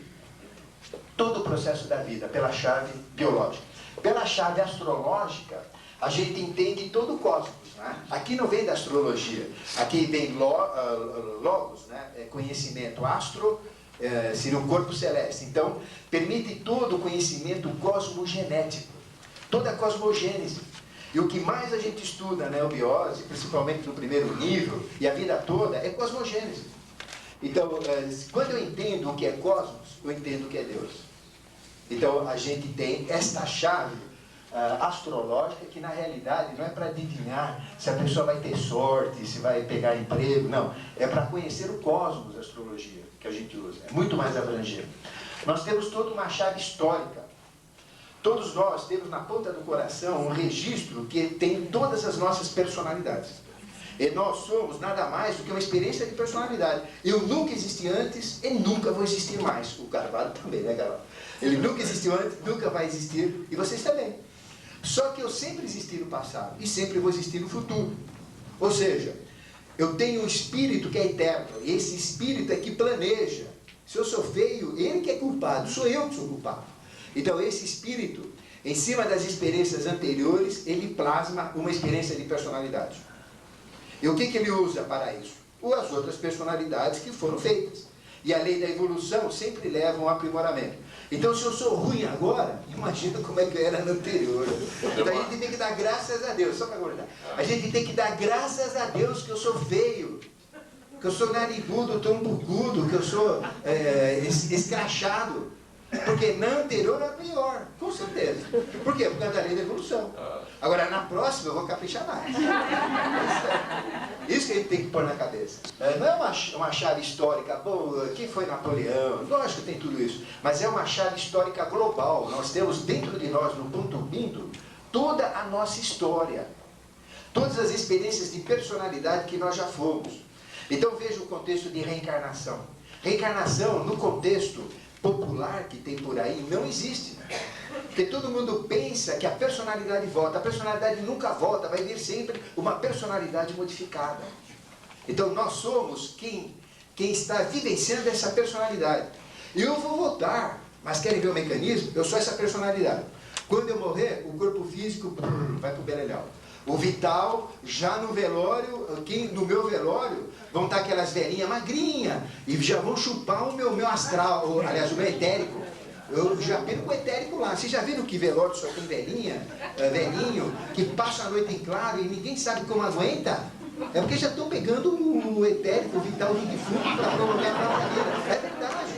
todo o processo da vida pela chave biológica. Pela chave astrológica, a gente entende todo o cosmos. Né? Aqui não vem da astrologia, aqui vem logos, né? Conhecimento. Astro seria um corpo celeste. Então, permite todo o conhecimento cosmogenético, toda a cosmogênese. E o que mais a gente estuda na eubiose, principalmente no primeiro nível, e a vida toda, é cosmogênese. Então, quando eu entendo o que é cosmos, eu entendo o que é Deus. Então, a gente tem esta chave astrológica que, na realidade, não é para adivinhar se a pessoa vai ter sorte, se vai pegar emprego, não. É para conhecer o cosmos, a astrologia, que a gente usa. É muito mais abrangente. Nós temos toda uma chave histórica. Todos nós temos na ponta do coração um registro que tem todas as nossas personalidades. E nós somos nada mais do que uma experiência de personalidade. Eu nunca existi antes e nunca vou existir mais. O Carvalho também, né, Carvalho? Ele nunca existiu antes, nunca vai existir, e vocês também. Só que eu sempre existi no passado e sempre vou existir no futuro. Ou seja, eu tenho um espírito que é eterno, e esse espírito é que planeja. Se eu sou feio, ele que é culpado, sou eu que sou culpado. Então esse espírito, em cima das experiências anteriores, ele plasma uma experiência de personalidade. E o que ele usa para isso? As outras personalidades que foram feitas. E a lei da evolução sempre leva um aprimoramento. Então, se eu sou ruim agora, imagina como é que eu era no anterior. Então, a gente tem que dar graças a Deus, só para guardar. A gente tem que dar graças a Deus que eu sou feio. que eu sou narigudo, trombucudo, que eu sou escrachado. Porque na anterior era pior, com certeza. Por quê? Por causa da lei da evolução. Agora, na próxima eu vou caprichar mais. Isso que a gente tem que pôr na cabeça. Não é uma chave histórica, bom, quem foi Napoleão? Lógico que tem tudo isso. Mas é uma chave histórica global. Nós temos dentro de nós, no ponto bindu, toda a nossa história. Todas as experiências de personalidade que nós já fomos. Então veja o contexto de reencarnação. Reencarnação, no contexto popular que tem por aí, não existe. Porque todo mundo pensa que a personalidade volta. A personalidade nunca volta, vai vir sempre uma personalidade modificada. Então nós somos quem está vivenciando essa personalidade. E eu vou voltar, mas querem ver o mecanismo? Eu sou essa personalidade. Quando eu morrer, o corpo físico vai para o beleléu. O vital, já no velório, no meu velório, vão estar aquelas velhinhas magrinhas e já vão chupar o meu astral, aliás, o meu etérico. Eu já perco o etérico lá. Vocês já viram que velório só tem velhinha, velhinho, que passa a noite em claro e ninguém sabe como aguenta? É porque já estão pegando o etérico, o vital do defunto para prolongar a própria vida. É verdade.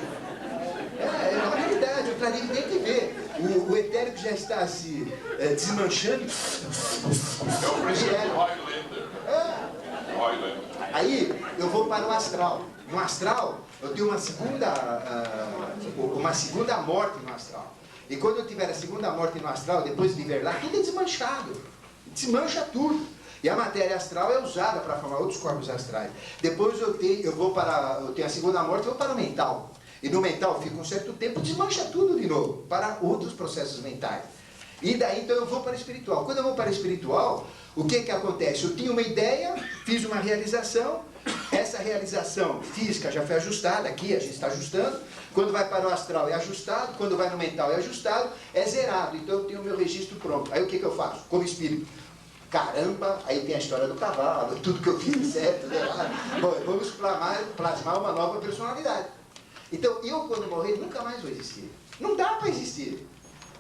É uma realidade, o planeta tem que ver. O etérico já está se desmanchando. É o princípio do Highlander. Highlander. Aí eu vou para o astral. No astral, eu tenho uma segunda morte no astral. E quando eu tiver a segunda morte no astral, depois de viver lá, tudo é desmanchado. Desmancha tudo. E a matéria astral é usada para formar outros corpos astrais. Depois eu tenho a segunda morte e vou para o mental. E no mental fica um certo tempo, desmancha tudo de novo, para outros processos mentais. E daí então eu vou para o espiritual. Quando eu vou para o espiritual, o que acontece? Eu tinha uma ideia, fiz uma realização, essa realização física já foi ajustada, aqui a gente está ajustando. Quando vai para o astral é ajustado, quando vai no mental é ajustado, é zerado. Então eu tenho o meu registro pronto. Aí o que eu faço? Como espírito. Caramba, aí tem a história do cavalo, tudo que eu fiz certo, errado. Bom, vamos plasmar uma nova personalidade. Então, eu quando morrer nunca mais vou existir. Não dá para existir.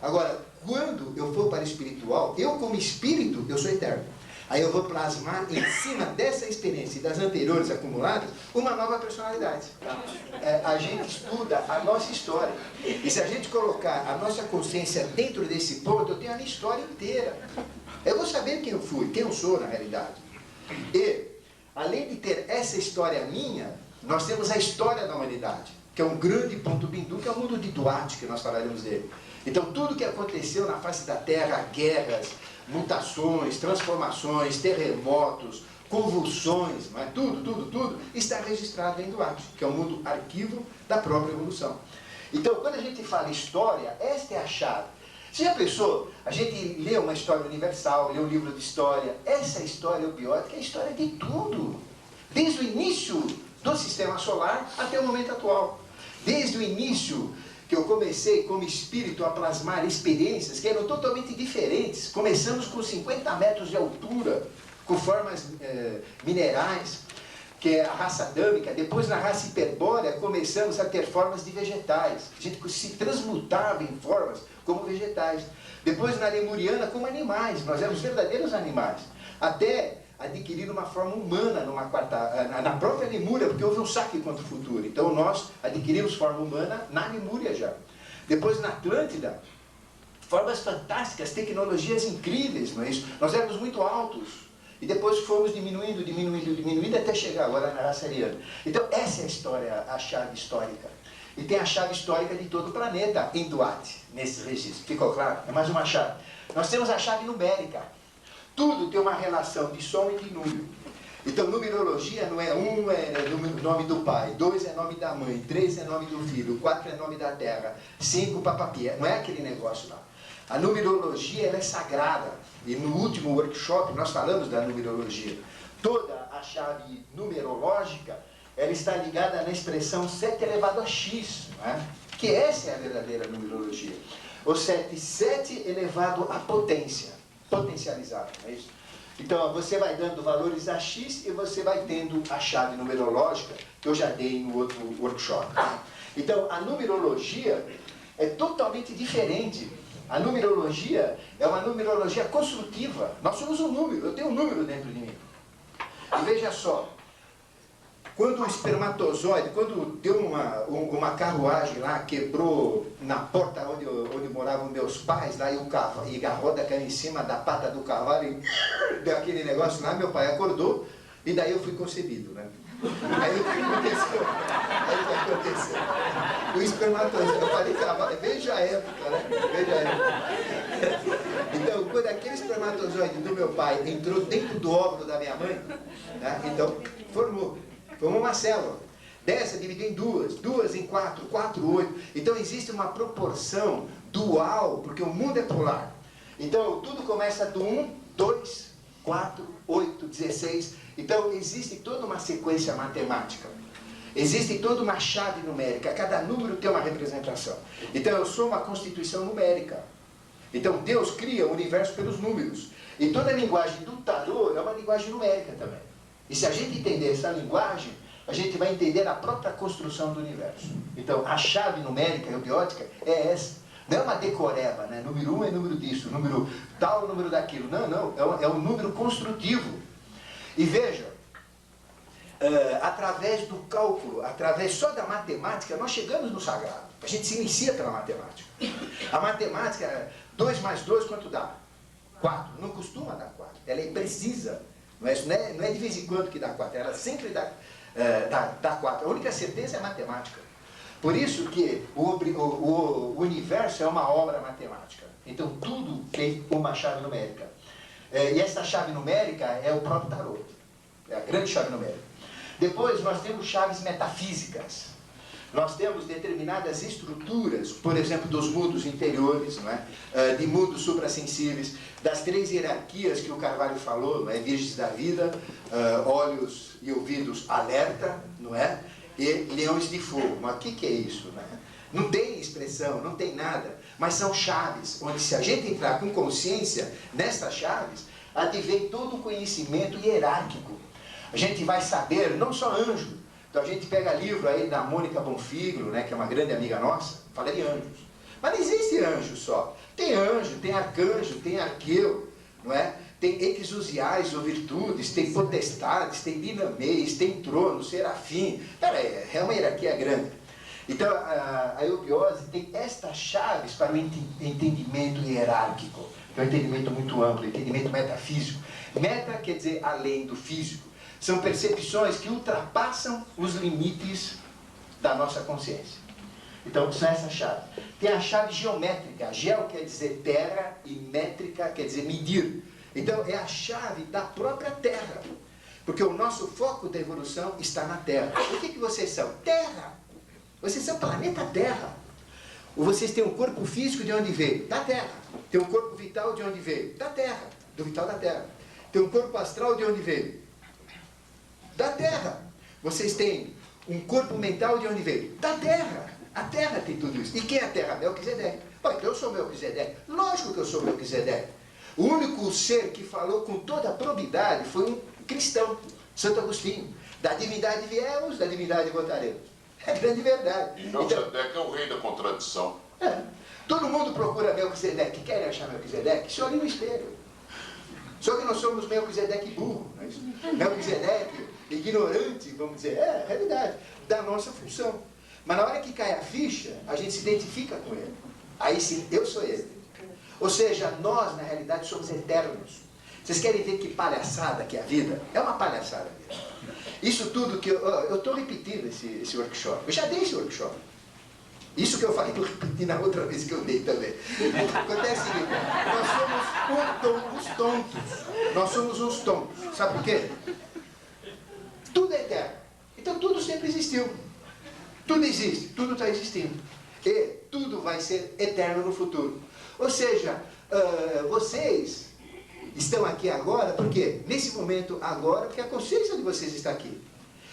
Agora, quando eu for para o espiritual, eu como espírito, eu sou eterno. Aí eu vou plasmar em cima dessa experiência e das anteriores acumuladas, uma nova personalidade. A gente estuda a nossa história. E se a gente colocar a nossa consciência dentro desse ponto, eu tenho a minha história inteira. Eu vou saber quem eu fui, quem eu sou na realidade. E, além de ter essa história minha, nós temos a história da humanidade, que é um grande ponto bindu, que é o mundo de Duarte, que nós falaremos dele. Então, tudo que aconteceu na face da Terra, guerras, mutações, transformações, terremotos, convulsões, não é? Tudo, está registrado em Duarte, que é o mundo arquivo da própria evolução. Então, quando a gente fala história, esta é a chave. Você já pensou? A gente lê uma história universal, lê um livro de história. Essa história eubiótica é a história de tudo. Desde o início do sistema solar até o momento atual. Desde o início que eu comecei como espírito a plasmar experiências que eram totalmente diferentes. Começamos com 50 metros de altura, com formas minerais, que é a raça adâmica. Depois, na raça hiperbórea, começamos a ter formas de vegetais. A gente se transmutava em formas como vegetais. Depois, na lemuriana, como animais. Nós éramos verdadeiros animais. Até adquirir uma forma humana na própria Lemúria, porque houve um saque contra o futuro. Então nós adquirimos forma humana na Lemúria já. Depois na Atlântida, formas fantásticas, tecnologias incríveis, não é isso? Nós éramos muito altos. E depois fomos diminuindo até chegar agora na raça ariana. Então essa é a história, a chave histórica. E tem a chave histórica de todo o planeta em Duarte, nesse registro. Ficou claro? É mais uma chave. Nós temos a chave numérica. Tudo tem uma relação de som e de número. Então, numerologia não é nome do pai, 2 é nome da mãe, 3 é nome do filho, 4 é nome da terra, 5 papapia. Não é aquele negócio lá. A numerologia ela é sagrada. E no último workshop nós falamos da numerologia. Toda a chave numerológica ela está ligada na expressão 7 elevado a x, não é? Que essa é a verdadeira numerologia. O 7 elevado à potência. Potencializado, não é isso? Então, você vai dando valores a x e você vai tendo a chave numerológica que eu já dei no outro workshop. Então, a numerologia é totalmente diferente. A numerologia é uma numerologia construtiva. Nós somos um número, eu tenho um número dentro de mim. E veja só, Quando o espermatozoide, quando deu uma carruagem lá, quebrou na porta onde moravam meus pais, lá, e a roda caiu em cima da pata do cavalo, e deu aquele negócio lá, meu pai acordou, e daí eu fui concebido, né? Aí o que aconteceu? O espermatozoide, eu falei cavalo, veja a época, né? Veja a época. Então, quando aquele espermatozoide do meu pai entrou dentro do óvulo da minha mãe, né? Então, formou uma célula. Dessa dividiu em duas em quatro, 8. Então existe uma proporção dual, porque o mundo é polar. Então tudo começa do 1, 2, 4, 8, 16. Então existe toda uma sequência matemática. Existe toda uma chave numérica. Cada número tem uma representação. Então eu sou uma constituição numérica. Então Deus cria o universo pelos números. E toda a linguagem do tarô é uma linguagem numérica também. E se a gente entender essa linguagem, a gente vai entender a própria construção do universo. Então, a chave numérica, eubiótica, é essa. Não é uma decoreba, né? Número 1 é número disso, número tal, número daquilo. Não, não. É um número construtivo. E veja, através do cálculo, através só da matemática, nós chegamos no sagrado. A gente se inicia pela matemática. A matemática, 2 mais 2, quanto dá? 4. Não costuma dar 4. Ela é imprecisa. Não é de vez em quando que dá 4, ela sempre dá 4. A única certeza é a matemática. Por isso que o universo é uma obra matemática. Então tudo tem uma chave numérica. E essa chave numérica é o próprio tarô. É a grande chave numérica. Depois nós temos chaves metafísicas. Nós temos determinadas estruturas, por exemplo, dos mundos interiores, não é? De mundos suprassensíveis, das 3 hierarquias que o Carvalho falou, não é? Virgens da vida, olhos e ouvidos alerta, não é? E leões de fogo. Mas o que é isso? Não é? Não tem expressão, não tem nada, mas são chaves, onde se a gente entrar com consciência nestas chaves, advém todo o conhecimento hierárquico. A gente vai saber, não só anjo. Então a gente pega livro aí da Mônica Bonfiglio, né, que é uma grande amiga nossa, fala de anjos. Mas não existe anjo só. Tem anjo, tem arcanjo, tem arqueu, não é? Tem exousiais ou virtudes, tem potestades, tem dinamês, tem trono, serafim. É uma hierarquia grande. Então a eubiose tem estas chaves para o entendimento hierárquico, que é um entendimento muito amplo, entendimento metafísico. Meta quer dizer além do físico. São percepções que ultrapassam os limites da nossa consciência. Então, são essas chaves. Tem a chave geométrica. Geo quer dizer terra e métrica quer dizer medir. Então, é a chave da própria Terra. Porque o nosso foco da evolução está na Terra. O que vocês são? Terra. Vocês são planeta Terra. Ou vocês têm um corpo físico de onde veio? Da Terra. Tem um corpo vital de onde veio? Da Terra. Do vital da Terra. Tem um corpo astral de onde veio? Da Terra. Vocês têm um corpo mental de onde veio? Da Terra. A Terra tem tudo isso. E quem é a Terra? Melquisedeque. Pô, então eu sou Melquisedeque. Lógico que eu sou Melquisedeque. O único ser que falou com toda a probidade foi um cristão, Santo Agostinho. Da divindade viemos, da divindade voltaremos. É grande verdade. E Melquisedeque é o rei da contradição. Todo mundo procura Melquisedeque. Querem achar Melquisedeque? Se olhem no espelho. Só que nós somos Melquisedeque burro. Não é isso? Melquisedeque ignorante, vamos dizer, é a realidade da nossa função. Mas na hora que cai a ficha, a gente se identifica com ele. Aí sim, eu sou ele. Ou seja, nós na realidade somos eternos. Vocês querem ver que palhaçada que é a vida? É uma palhaçada mesmo. Isso tudo que eu estou repetindo esse workshop. Eu já dei esse workshop. Isso que eu falei, eu repeti na outra vez que eu dei também. Acontece o seguinte, nós somos uns tontos. Nós somos uns tontos. Sabe por quê? Tudo é eterno. Então tudo sempre existiu. Tudo existe, tudo está existindo. E tudo vai ser eterno no futuro. Ou seja, vocês estão aqui agora, por quê? Nesse momento agora, porque a consciência de vocês está aqui.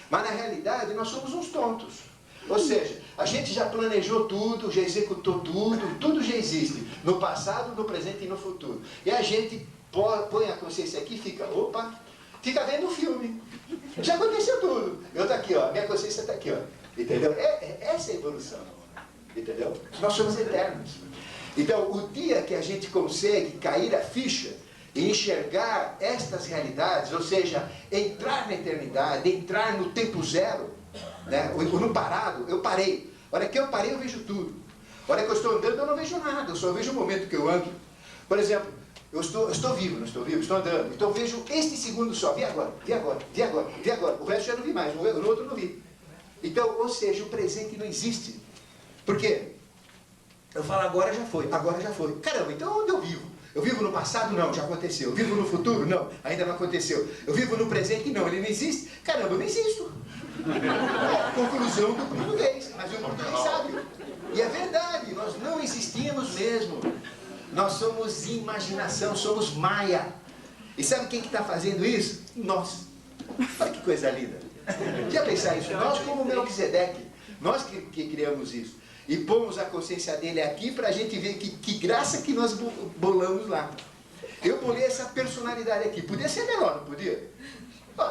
Mas na realidade nós somos uns tontos. Ou seja, a gente já planejou tudo, já executou tudo, tudo já existe. No passado, no presente e no futuro. E a gente põe a consciência aqui e fica, opa, fica vendo o filme. Já aconteceu tudo. Eu estou aqui, ó, minha consciência está aqui, ó. Entendeu? Essa é a evolução. Entendeu? Nós somos eternos. Então, o dia que a gente consegue cair a ficha e enxergar estas realidades, ou seja, entrar na eternidade, entrar no tempo zero, né? No parado, eu parei. A hora que eu parei, eu vejo tudo. A hora que eu estou andando, eu não vejo nada, eu só vejo o momento que eu ando. Por exemplo, eu estou vivo, não estou vivo, estou andando. Então eu vejo este segundo só, vi agora, vi agora, vi agora, vi agora. O resto eu já não vi mais, no outro eu não vi. Então, ou seja, o presente não existe. Por quê? Eu falo, agora já foi, agora já foi. Caramba, então onde eu vivo? Eu vivo no passado? Não, já aconteceu. Eu vivo no futuro? Não, ainda não aconteceu. Eu vivo no presente? Não, ele não existe. Caramba, eu não existo. Conclusão do português, mas o português sabe. E é verdade, nós não existimos mesmo. Nós somos imaginação, somos Maia. E sabe quem que está fazendo isso? Nós. Olha que coisa linda. Já pensaram isso? Nós como Melquisedeque, nós que criamos isso. E pomos a consciência dele aqui para a gente ver que graça que nós bolamos lá. Eu bolei essa personalidade aqui. Podia ser menor, não podia?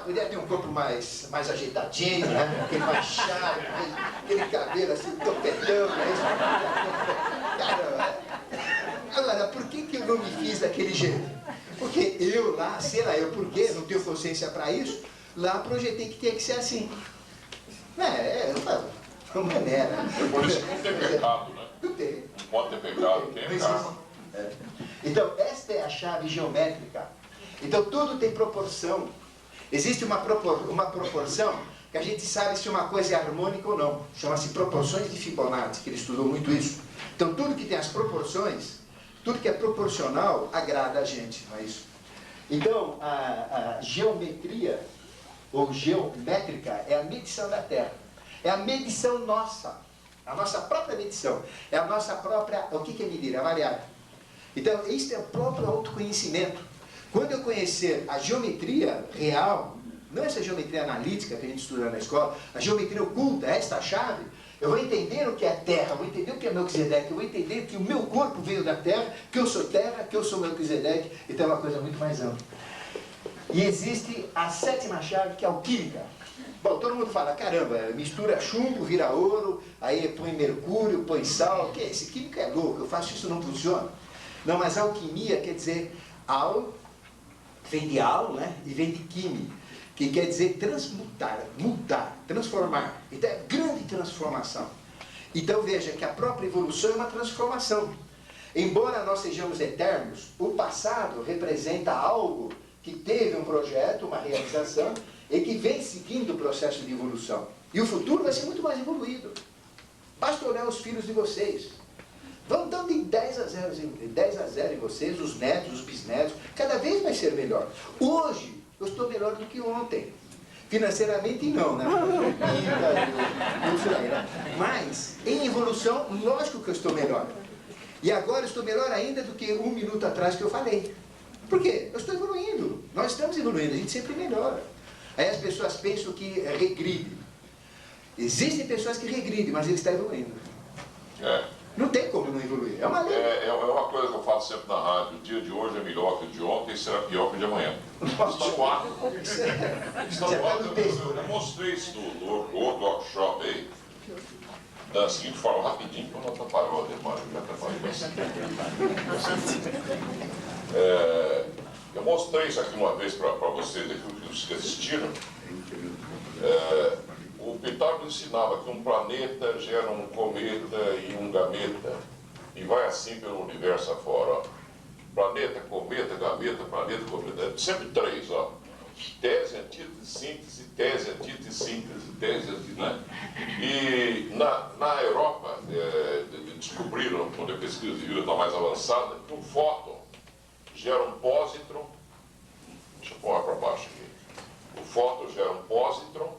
Podia ter um corpo mais ajeitadinho, né? Aquele mais chave, aquele cabelo assim, topetão, né? Caramba. Agora, por que eu não me fiz daquele jeito? Porque eu lá, sei lá, eu por quê? Não tenho consciência para isso, lá projetei que tinha que ser assim. Não era. Por isso que não tem pecado, né? Não tem. Não pode ter pecado, tem karma. Então, esta é a chave geométrica. Então, tudo tem proporção. Existe uma proporção que a gente sabe se uma coisa é harmônica ou não. Chama-se proporções de Fibonacci, que ele estudou muito isso. Então, tudo que tem as proporções, tudo que é proporcional, agrada a gente, não é isso? Então, a geometria, ou geométrica, é a medição da Terra. É a medição nossa, a nossa própria medição. É a nossa própria, o que é medir? É avaliar. Então, isso é o próprio autoconhecimento. Quando eu conhecer a geometria real, não essa geometria analítica que a gente estuda na escola, a geometria oculta, esta chave, eu vou entender o que é Terra, eu vou entender o que é Melquisedeque, eu vou entender que o meu corpo veio da Terra, que eu sou Terra, que eu sou Melquisedeque, então é uma coisa muito mais ampla. E existe a sétima chave, que é a alquímica. Bom, todo mundo fala, caramba, mistura chumbo, vira ouro, aí põe mercúrio, põe sal, o que? Esse químico é louco, eu faço isso, não funciona. Não, mas alquimia quer dizer al, vem de al, né? E vem de quimi, que quer dizer transmutar, mudar, transformar. Então é grande transformação. Então veja que a própria evolução é uma transformação. Embora nós sejamos eternos, o passado representa algo que teve um projeto, uma realização, e que vem seguindo o processo de evolução. E o futuro vai ser muito mais evoluído. Basta olhar os filhos de vocês. Vão dando de 10 a 0 em vocês, os netos, os bisnetos, cada vez vai ser melhor. Hoje, eu estou melhor do que ontem. Financeiramente não, né? Mas, em evolução, lógico que eu estou melhor. E agora eu estou melhor ainda do que 1 minuto atrás que eu falei. Por quê? Eu estou evoluindo. Nós estamos evoluindo, a gente sempre melhora. Aí as pessoas pensam que regride. Existem pessoas que regridem, mas ele está evoluindo. Não tem como não evoluir. É uma lei. É uma coisa que eu falo sempre na rádio. O dia de hoje é melhor que o de ontem e será pior que o de amanhã. Eu mostrei isso no outro workshop aí. Da seguinte forma, rapidinho, para não atrapalhar o demora, já atrapalhei bastante. Eu mostrei isso aqui uma vez para vocês, aqui, os que assistiram. O Pitágoras ensinava que um planeta gera um cometa e um gameta, e vai assim pelo universo afora. Ó. Planeta, cometa, gameta, planeta, cometa. Sempre 3, ó. Tese, antítese, síntese, tese, antítese, síntese, tese, antítese, né? E na Europa, descobriram, quando a pesquisa de vida está mais avançada, que um fóton gera um pósitron. Deixa eu pôr para baixo aqui. O fóton gera um pósitron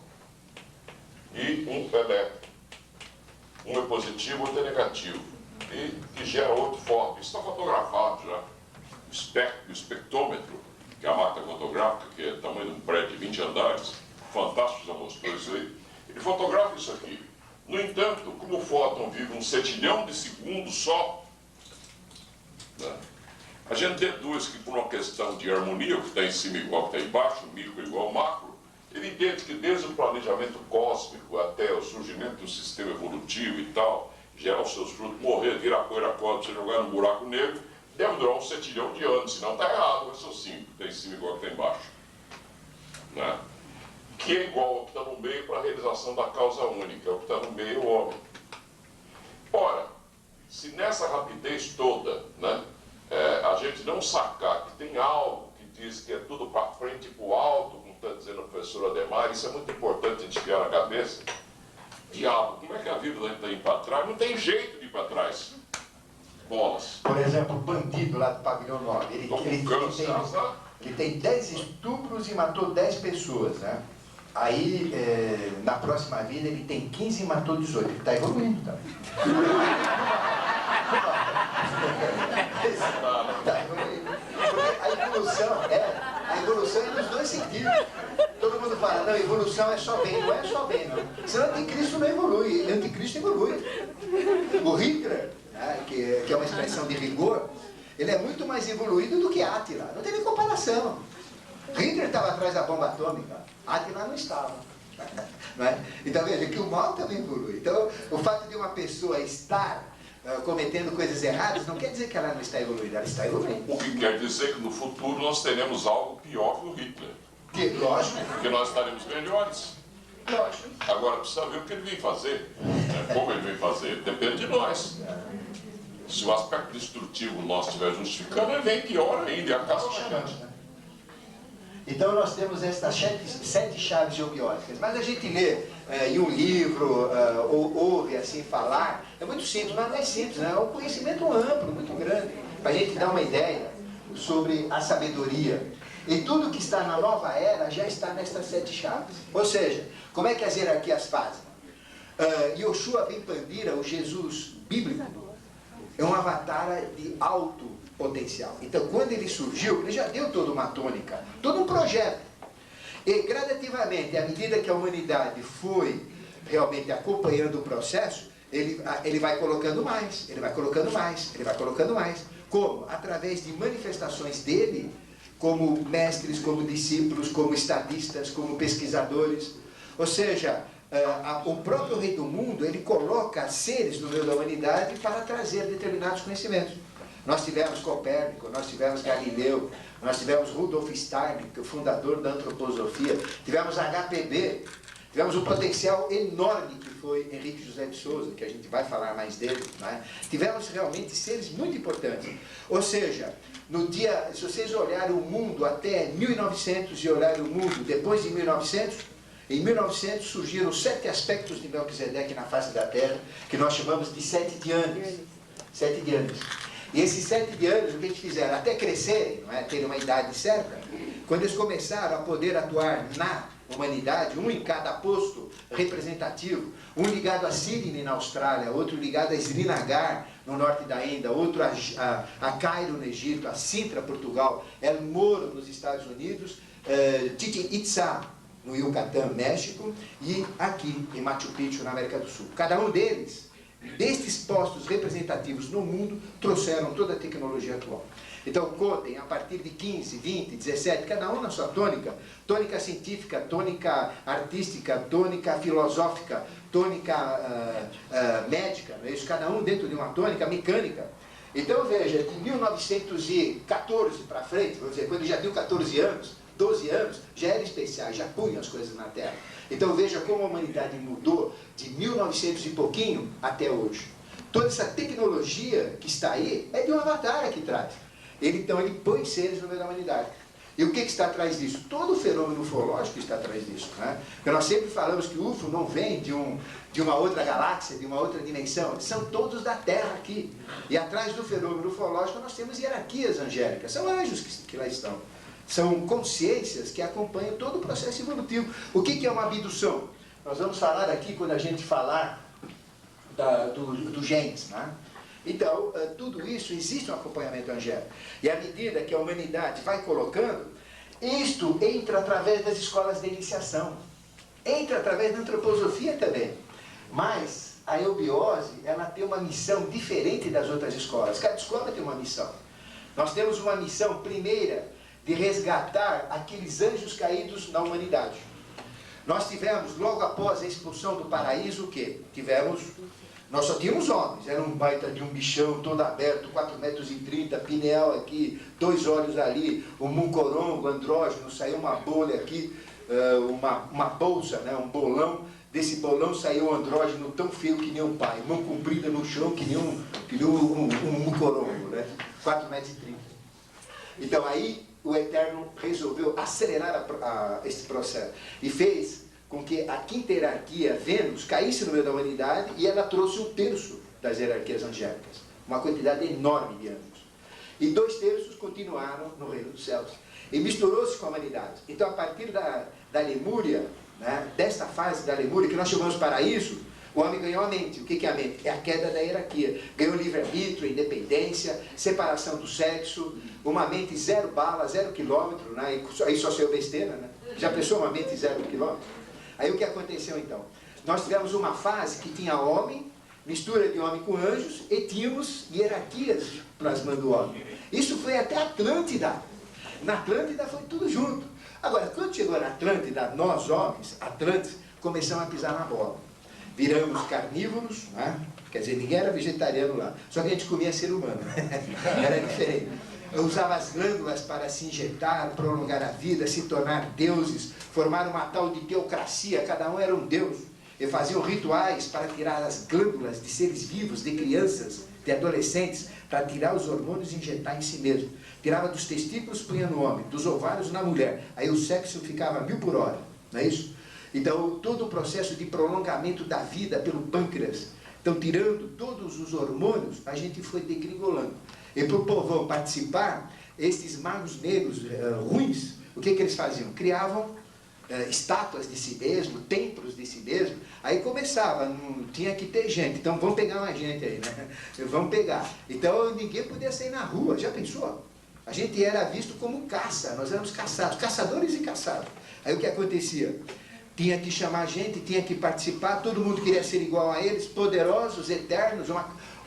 e um elétron. Um é positivo, outro é negativo. E que gera outro fóton. Isso está fotografado já. O espectrômetro, que é a máquina fotográfica, que é o tamanho de um prédio de 20 andares, fantástico, já mostrou isso aí. Ele fotografa isso aqui. No entanto, como o fóton vive 1 centilhão de segundos só, né? A gente deduz que por uma questão de harmonia, o que está em cima igual ao que está embaixo, o micro igual ao macro, ele entende que desde o planejamento cósmico até o surgimento do sistema evolutivo e tal, gerar os seus frutos, morrer, virar poeira, você jogar no buraco negro, deve durar uns 7 de anos, senão está errado o raciocínio, que tem em cima igual que tem embaixo. Né? Que é igual ao que está no meio para a realização da causa única, o que está no meio é o homem. Ora, se nessa rapidez toda, né, a gente não sacar que tem algo que diz que é tudo para frente e para o alto, como está dizendo o professor Ademar, isso é muito importante a gente criar na cabeça. Diabo, como é que a vida da gente está indo para trás? Não tem jeito de ir para trás. Bolas. Por exemplo, o bandido lá do pavilhão 9, ele tem 10 estupros e matou 10 pessoas, né? Aí, na próxima vida, ele tem 15 e matou 18. Ele está evoluindo também. Está evoluindo. Porque a evolução é nos dois sentidos. Todo mundo fala, não, evolução é só bem. Não é só bem, não. Senão o anticristo não evolui. O anticristo evolui. O Hitler, né, que é uma expressão de rigor, ele é muito mais evoluído do que Átila. Não tem nem comparação. Hitler estava atrás da bomba atômica, Átila não estava. Não é? Então veja que o mal também evolui. Então o fato de uma pessoa estar cometendo coisas erradas não quer dizer que ela não está evoluindo, ela está evoluindo. O que quer dizer que no futuro nós teremos algo pior que o Hitler. Que, lógico. Porque nós estaremos melhores. Lógico. Agora precisa ver o que ele vem fazer. Como ele vem fazer, depende de nós. Se o aspecto destrutivo nosso estiver justificando, ele vem pior ainda, e a casa chegando. Então nós temos estas 7 chaves geobióticas, mas a gente lê em um livro, ou ouve assim falar, é muito simples, mas não é simples, né? É um conhecimento amplo, muito grande, para a gente dar uma ideia sobre a sabedoria. E tudo que está na nova era já está nestas 7 chaves. Ou seja, como é que as hierarquias fazem? Yoshua ben Pandira, o Jesus bíblico, é um avatar de alto potencial. Então, quando ele surgiu, ele já deu toda uma tônica, todo um projeto. E, gradativamente, à medida que a humanidade foi realmente acompanhando o processo, ele vai colocando mais, ele vai colocando mais, ele vai colocando mais. Como? Através de manifestações dele, como mestres, como discípulos, como estadistas, como pesquisadores. Ou seja, o próprio Rei do Mundo, ele coloca seres no meio da humanidade para trazer determinados conhecimentos. Nós tivemos Copérnico, nós tivemos Galileu, nós tivemos Rudolf Steiner, que é o fundador da antroposofia, tivemos HPB, tivemos um potencial enorme que foi Henrique José de Souza, que a gente vai falar mais dele, né? Tivemos realmente seres muito importantes. Ou seja, no dia, se vocês olharem o mundo até 1900 e olharem o mundo depois de 1900, em 1900 surgiram 7 aspectos de Melquisedeque na face da Terra, que nós chamamos de 7 dianes. 7 dianes. E esses 7 dianes, o que eles fizeram? Até crescerem, não é? Terem uma idade certa, quando eles começaram a poder atuar na humanidade, um em cada posto representativo, um ligado a Sydney na Austrália, outro ligado a Srinagar no norte da Índia, outro a Cairo no Egito, a Sintra, Portugal, El Moro nos Estados Unidos, Chichen Itza no Yucatán, México, e aqui em Machu Picchu, na América do Sul. Cada um deles, destes postos representativos no mundo, trouxeram toda a tecnologia atual. Então, contem, a partir de 15, 20, 17, cada um na sua tônica, tônica científica, tônica artística, tônica filosófica, tônica médica, não é isso? Cada um dentro de uma tônica mecânica. Então, veja, de 1914 para frente, vamos dizer, quando ele já deu 14 anos, 12 anos, já era especial, já punha as coisas na Terra. Então veja como a humanidade mudou de 1900 e pouquinho até hoje. Toda essa tecnologia que está aí é de um avatar que traz. Então ele põe seres no meio da humanidade. E o que está atrás disso? Todo o fenômeno ufológico está atrás disso. Né? Porque nós sempre falamos que o UFO não vem de uma outra galáxia, de uma outra dimensão. São todos da Terra aqui. E atrás do fenômeno ufológico nós temos hierarquias angélicas. São anjos que lá estão. São consciências que acompanham todo o processo evolutivo. O que é uma abdução? Nós vamos falar aqui quando a gente falar do genes. Né? Então, tudo isso, existe um acompanhamento angélico. E à medida que a humanidade vai colocando, isto entra através das escolas de iniciação. Entra através da antroposofia também. Mas a eubiose, ela tem uma missão diferente das outras escolas. Cada escola tem uma missão. Nós temos uma missão primeira, de resgatar aqueles anjos caídos na humanidade. Nós tivemos, logo após a expulsão do paraíso, o quê? Tivemos Nós só tínhamos homens, era um baita de um bichão todo aberto, 4,30 metros, pineal aqui, 2 olhos ali, um mucorongo, andrógeno, saiu uma bolha aqui, uma bolsa, né, um bolão. Desse bolão saiu um andrógeno tão feio que nem um pai, mão comprida no chão que nem um mucorongo, né? 4,30 metros. Então aí o Eterno resolveu acelerar esse processo e fez com que a quinta hierarquia, Vênus, caísse no meio da humanidade e ela trouxe 1/3 das hierarquias angélicas, uma quantidade enorme de anjos. E 2/3 continuaram no reino dos céus. E misturou-se com a humanidade. Então, a partir da Lemúria, né, desta fase da Lemúria, que nós chamamos paraíso, o homem ganhou a mente. O que é a mente? É a queda da hierarquia. Ganhou livre-arbítrio, independência, separação do sexo, uma mente 0 bala, 0 quilômetro, né? Aí só saiu besteira, né? Já pensou uma mente 0 quilômetro? Aí o que aconteceu então? Nós tivemos uma fase que tinha homem, mistura de homem com anjos, e tínhamos hierarquias plasmando o homem. Isso foi até Atlântida. Na Atlântida foi tudo junto. Agora, quando chegou na Atlântida, nós homens, Atlantes, começamos a pisar na bola. Viramos carnívoros, né? Quer dizer, ninguém era vegetariano lá, só que a gente comia ser humano. Era diferente. Eu usava as glândulas para se injetar, prolongar a vida, se tornar deuses, formar uma tal de teocracia, cada um era um deus. E faziam rituais para tirar as glândulas de seres vivos, de crianças, de adolescentes, para tirar os hormônios e injetar em si mesmo. Tirava dos testículos, punha no homem, dos ovários na mulher. Aí o sexo ficava 1000 por hora, não é isso? Então, todo o processo de prolongamento da vida pelo pâncreas. Então, tirando todos os hormônios, a gente foi degringolando. E para o povão participar, esses magos negros ruins, o que eles faziam? Criavam estátuas de si mesmo, templos de si mesmo. Aí começava, não tinha que ter gente. Então, vamos pegar uma gente aí, né? Vamos pegar. Então, ninguém podia sair na rua, já pensou? A gente era visto como caça, nós éramos caçados, caçadores e caçados. Aí o que acontecia? Tinha que chamar gente, tinha que participar, todo mundo queria ser igual a eles, poderosos, eternos,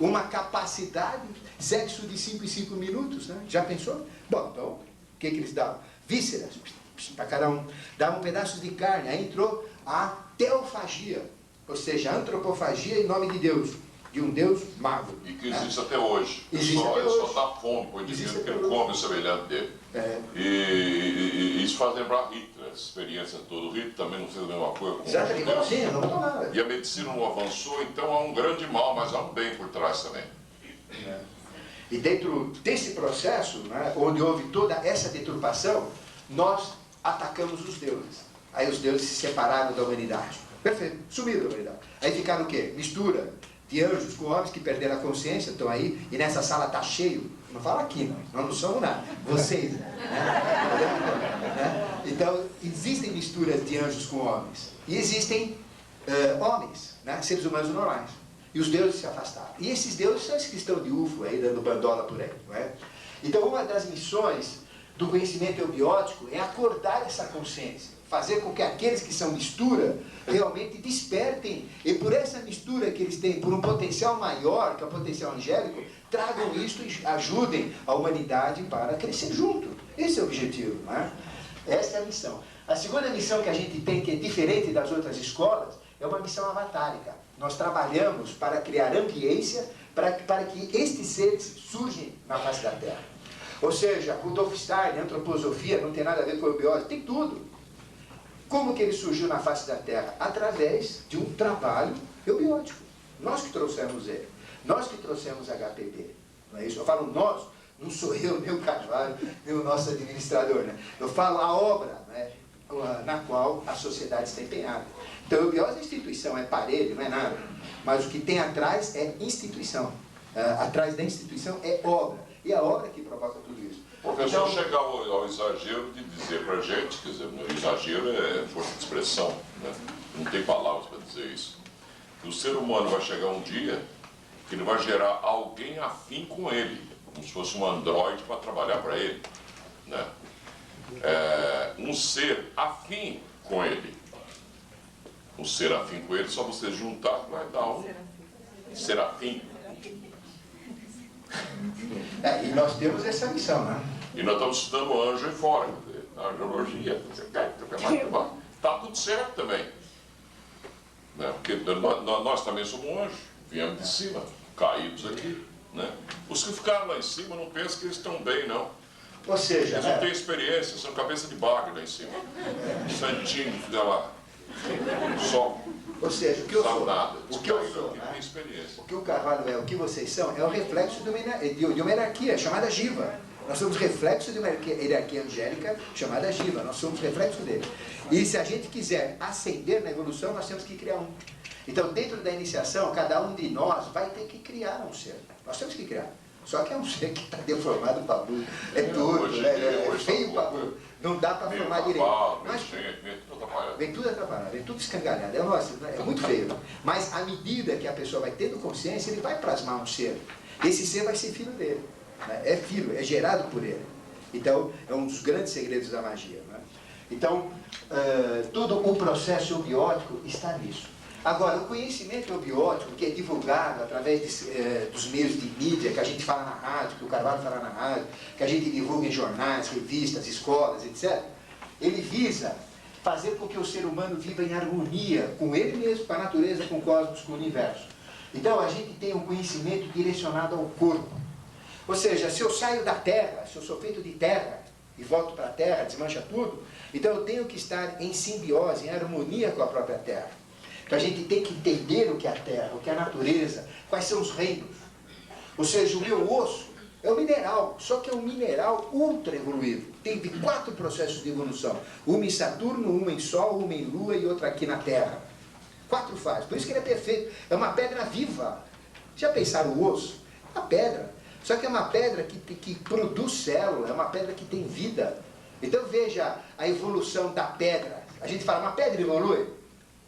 uma capacidade, sexo de 5 em 5 minutos, né? Já pensou? Bom, então, o que eles davam? Vísceras, para cada um. Davam pedaços de carne, aí entrou a teofagia, ou seja, a antropofagia em nome de Deus. De um Deus mago. E que existe até hoje. Existe até Ele hoje. só dá fome para o indivíduo que ele come o semelhante dele. E isso faz lembrar Hitler, essa experiência toda. O Hitler também não fez a mesma coisa com os Exatamente, judeus. igualzinho, não mudou nada. E a medicina não avançou, então há um grande mal, mas há um bem por trás também. E dentro desse processo, né, onde houve toda essa deturpação, nós atacamos os deuses. Aí os deuses se separaram da humanidade. Perfeito, sumiram da humanidade. Aí ficaram o quê? Mistura de anjos com homens que perderam a consciência, estão aí, e nessa sala está cheio. Não fala aqui, não. Nós não somos nada. Vocês. Né? Então, existem misturas de anjos com homens. E existem homens, né? Seres humanos normais. E os deuses se afastaram. E esses deuses são esses que estão de UFO aí, dando bandola por aí. Não é? Então, uma das missões do conhecimento eubiótico é acordar essa consciência. Fazer com que aqueles que são mistura realmente despertem. E por essa mistura que eles têm, por um potencial maior, que é o potencial angélico, tragam isto e ajudem a humanidade para crescer junto. Esse é o objetivo. Não é? Essa é a missão. A segunda missão que a gente tem, que é diferente das outras escolas, é uma missão avatárica. Nós trabalhamos para criar ambiência para que estes seres surgem na face da Terra. Ou seja, Rudolf Steiner, antroposofia, não tem nada a ver com a eubiose, tem tudo. Como que ele surgiu na face da Terra? Através de um trabalho eubiótico. Nós que trouxemos ele. Nós que trouxemos HPP. Não é isso? Eu falo nós, não sou eu, nem o Carvalho, nem o nosso administrador. Né? Eu falo a obra, né, na qual a sociedade está empenhada. Então, a eubiose é instituição, é parede, não é nada. Mas o que tem atrás é instituição. Atrás da instituição é obra. E a obra que provoca tudo isso. O professor chega ao exagero de dizer para a gente, quer dizer, o exagero é força de expressão, né? Não tem palavras para dizer isso. Que o ser humano vai chegar um dia que ele vai gerar alguém afim com ele, como se fosse um androide para trabalhar para ele, né? Um ser afim com ele. Um ser afim com ele, só você juntar vai dar um serafim. E nós temos essa missão, né? E nós estamos estudando anjo aí fora, a angiologia. Está tudo certo também. Né? Porque nós também somos um anjo. Viemos de cima, caídos aqui, né? Os que ficaram lá em cima não pensam que eles estão bem, não. Ou seja, Eles não têm experiência, são cabeça de bagre lá em cima. Santinho, fica lá. Só. Ou seja, o que eu sou, nada. o que eu Caíram sou, aqui, não né? tem experiência. O que o Carvalho é, o que vocês são, é o reflexo de uma hierarquia chamada Jiva. Nós somos reflexo de uma hierarquia angélica chamada Jiva. Nós somos reflexo dele. E se a gente quiser ascender na evolução, nós temos que criar um. Então, dentro da iniciação, cada um de nós vai ter que criar um ser. Nós temos que criar. Só que é um ser que está deformado para burro. É torto, é feio para burro. Não dá para formar direito. Mas, vem tudo atrapalhado, vem tudo escangalhado. Nossa, é muito feio. Mas à medida que a pessoa vai tendo consciência, ele vai plasmar um ser. Esse ser vai ser filho dele. Né? É filho, é gerado por ele. Então, é um dos grandes segredos da magia. Né? Então, todo o processo eubiótico está nisso. Agora, o conhecimento eubiótico, que é divulgado através dos meios de mídia, que a gente fala na rádio, que o Carvalho fala na rádio, que a gente divulga em jornais, revistas, escolas, etc., ele visa fazer com que o ser humano viva em harmonia com ele mesmo, com a natureza, com o cosmos, com o universo. Então, a gente tem um conhecimento direcionado ao corpo. Ou seja, se eu saio da Terra, se eu sou feito de terra e volto para a Terra, desmancha tudo, então eu tenho que estar em simbiose, em harmonia com a própria Terra. Então a gente tem que entender o que é a Terra, o que é a natureza, quais são os reinos. Ou seja, o meu osso é um mineral, só que é um mineral ultra evoluído. Tem 4 processos de evolução. Uma em Saturno, uma em Sol, uma em Lua e outra aqui na Terra. 4 fases, por isso que ele é perfeito. É uma pedra viva. Já pensaram o osso? É uma pedra. Só que é uma pedra que produz célula, é uma pedra que tem vida. Então veja a evolução da pedra. A gente fala, uma pedra evolui?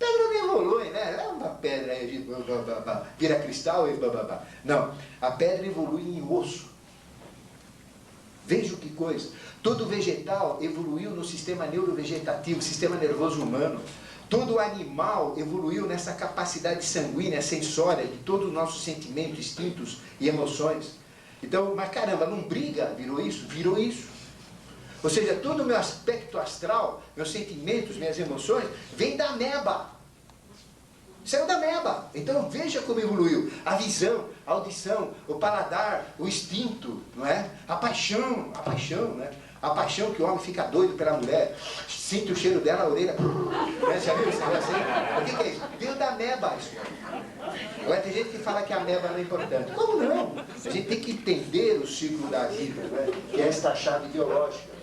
Pedra não evolui, né? É uma pedra aí, vira cristal e bababá. Não, a pedra evolui em osso. Veja que coisa. Todo vegetal evoluiu no sistema neurovegetativo, sistema nervoso humano. Todo animal evoluiu nessa capacidade sanguínea, sensória, de todos os nossos sentimentos, instintos e emoções. Então, mas caramba, não briga, virou isso? Virou isso. Ou seja, todo o meu aspecto astral, meus sentimentos, minhas emoções, vem da ameba. Saiu da ameba. Então veja como evoluiu. A visão, a audição, o paladar, o instinto, não é? A paixão, né? A paixão que o homem fica doido pela mulher, sente o cheiro dela, a orelha. Né? Já viu isso? Assim? O que é isso? Veio da ameba isso. Agora tem gente que fala que a ameba não é importante. Como não? A gente tem que entender o ciclo da vida, né? Que é esta chave biológica.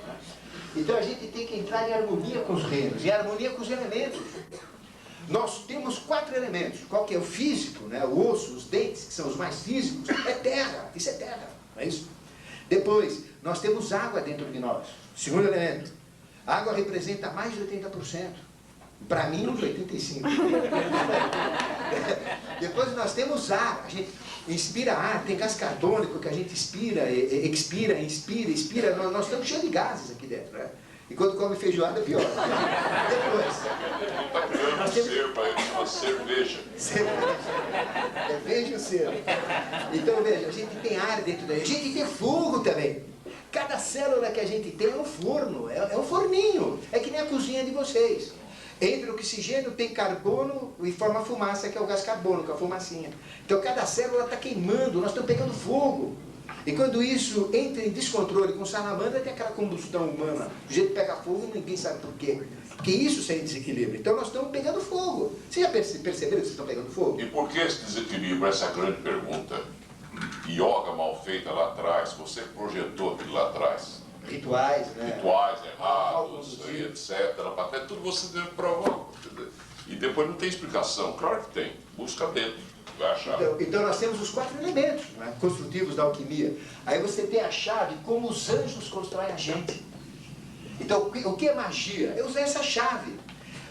Então a gente tem que entrar em harmonia com os reinos, em harmonia com os elementos. Nós temos 4 elementos. Qual que é o físico, né? O osso, os dentes, que são os mais físicos, é terra. Isso é terra, não é isso? Depois, nós temos água dentro de nós. Segundo elemento. A água representa mais de 80%. Para mim, uns 85%. Depois nós temos ar. A gente inspira ar, tem gás carbônico que a gente expira, expira, inspira. Nós estamos cheios de gases aqui dentro, né? E quando come feijoada, pior. Depois, nós temos uma cerveja. Veja o ser. Então, veja, a gente tem ar dentro da gente. A gente tem fogo também. Cada célula que a gente tem é um forno, é um forninho. É que nem a cozinha de vocês. Entre o oxigênio tem carbono e forma fumaça, que é o gás carbônico, a fumacinha. Então cada célula está queimando, nós estamos pegando fogo. E quando isso entra em descontrole com salamandra, tem aquela combustão humana. O jeito pega fogo e ninguém sabe por quê. Porque isso sai em desequilíbrio. Então nós estamos pegando fogo. Vocês já perceberam que vocês estão pegando fogo? E por que esse desequilíbrio? Essa é a grande pergunta. Yoga mal feita lá atrás, você projetou aquilo lá atrás. Rituais, né? Rituais errados, e etc. Até tudo você deve provar. E depois não tem explicação. Claro que tem. Busca dentro. Vai achar. Então nós temos os 4 elementos, né, construtivos da alquimia. Aí você tem a chave como os anjos constroem a gente. Então o que é magia? É usar essa chave.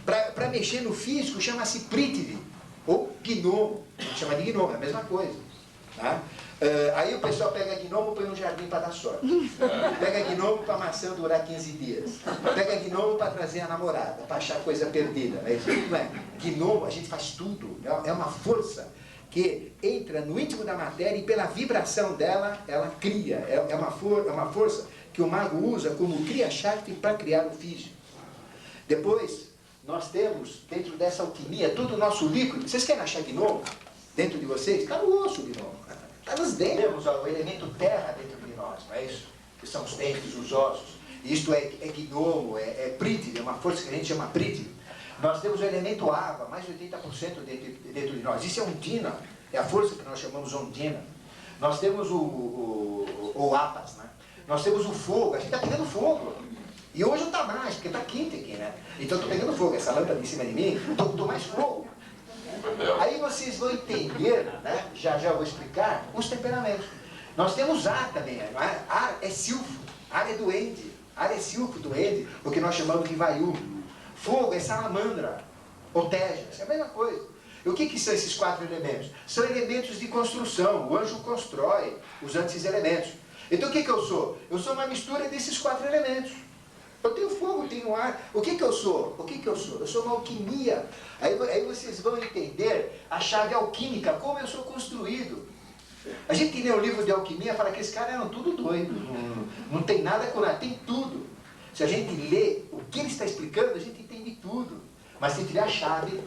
Para mexer no físico chama-se Prithvi, ou gnomo. Chama de gnomo, é a mesma coisa. Tá? Aí o pessoal pega gnomo e põe no jardim para dar sorte. Pega gnomo para a maçã durar 15 dias. Pega gnomo para trazer a namorada, para achar coisa perdida. Não é? Gnomo, a gente faz tudo. É uma força que entra no íntimo da matéria e pela vibração dela, ela cria. É uma força que o mago usa como Kriya-Shakti para criar o físico. Depois, nós temos, dentro dessa alquimia, todo o nosso líquido. Vocês querem achar gnomo? dentro de vocês? Está no osso, irmão. Está nos dentes. Temos o elemento terra dentro de nós, não é isso? Que são os dentes, os ossos. Isto é gnomo, é prítido, é uma força que a gente chama prítido. Nós temos o elemento água, mais de 80% dentro de nós. Isso é ondina, é a força que nós chamamos ondina. Nós temos o apas, né? Nós temos o fogo, a gente está pegando fogo. E hoje não está mais, porque está quente aqui, né? Então estou pegando fogo, essa lâmpada em cima de mim, estou mais fogo. Aí vocês vão entender, né? Já vou explicar, os temperamentos. Nós temos ar também, não é? Ar é silfo, ar é duende, ar é silfo, duende, o que nós chamamos de vaiú. Fogo é salamandra, ou tejas, é a mesma coisa. E o que são esses 4 elementos? São elementos de construção, o anjo constrói usando esses elementos. Então o que eu sou? Eu sou uma mistura desses 4 elementos. Eu tenho fogo, tenho ar. O que eu sou? O que eu sou? Eu sou uma alquimia. Aí vocês vão entender a chave alquímica, como eu sou construído. A gente lê um livro de alquimia e fala que esses caras eram tudo doidos. Não tem nada com nada, tem tudo. Se a gente lê o que ele está explicando, a gente entende tudo. Mas tem que ler a chave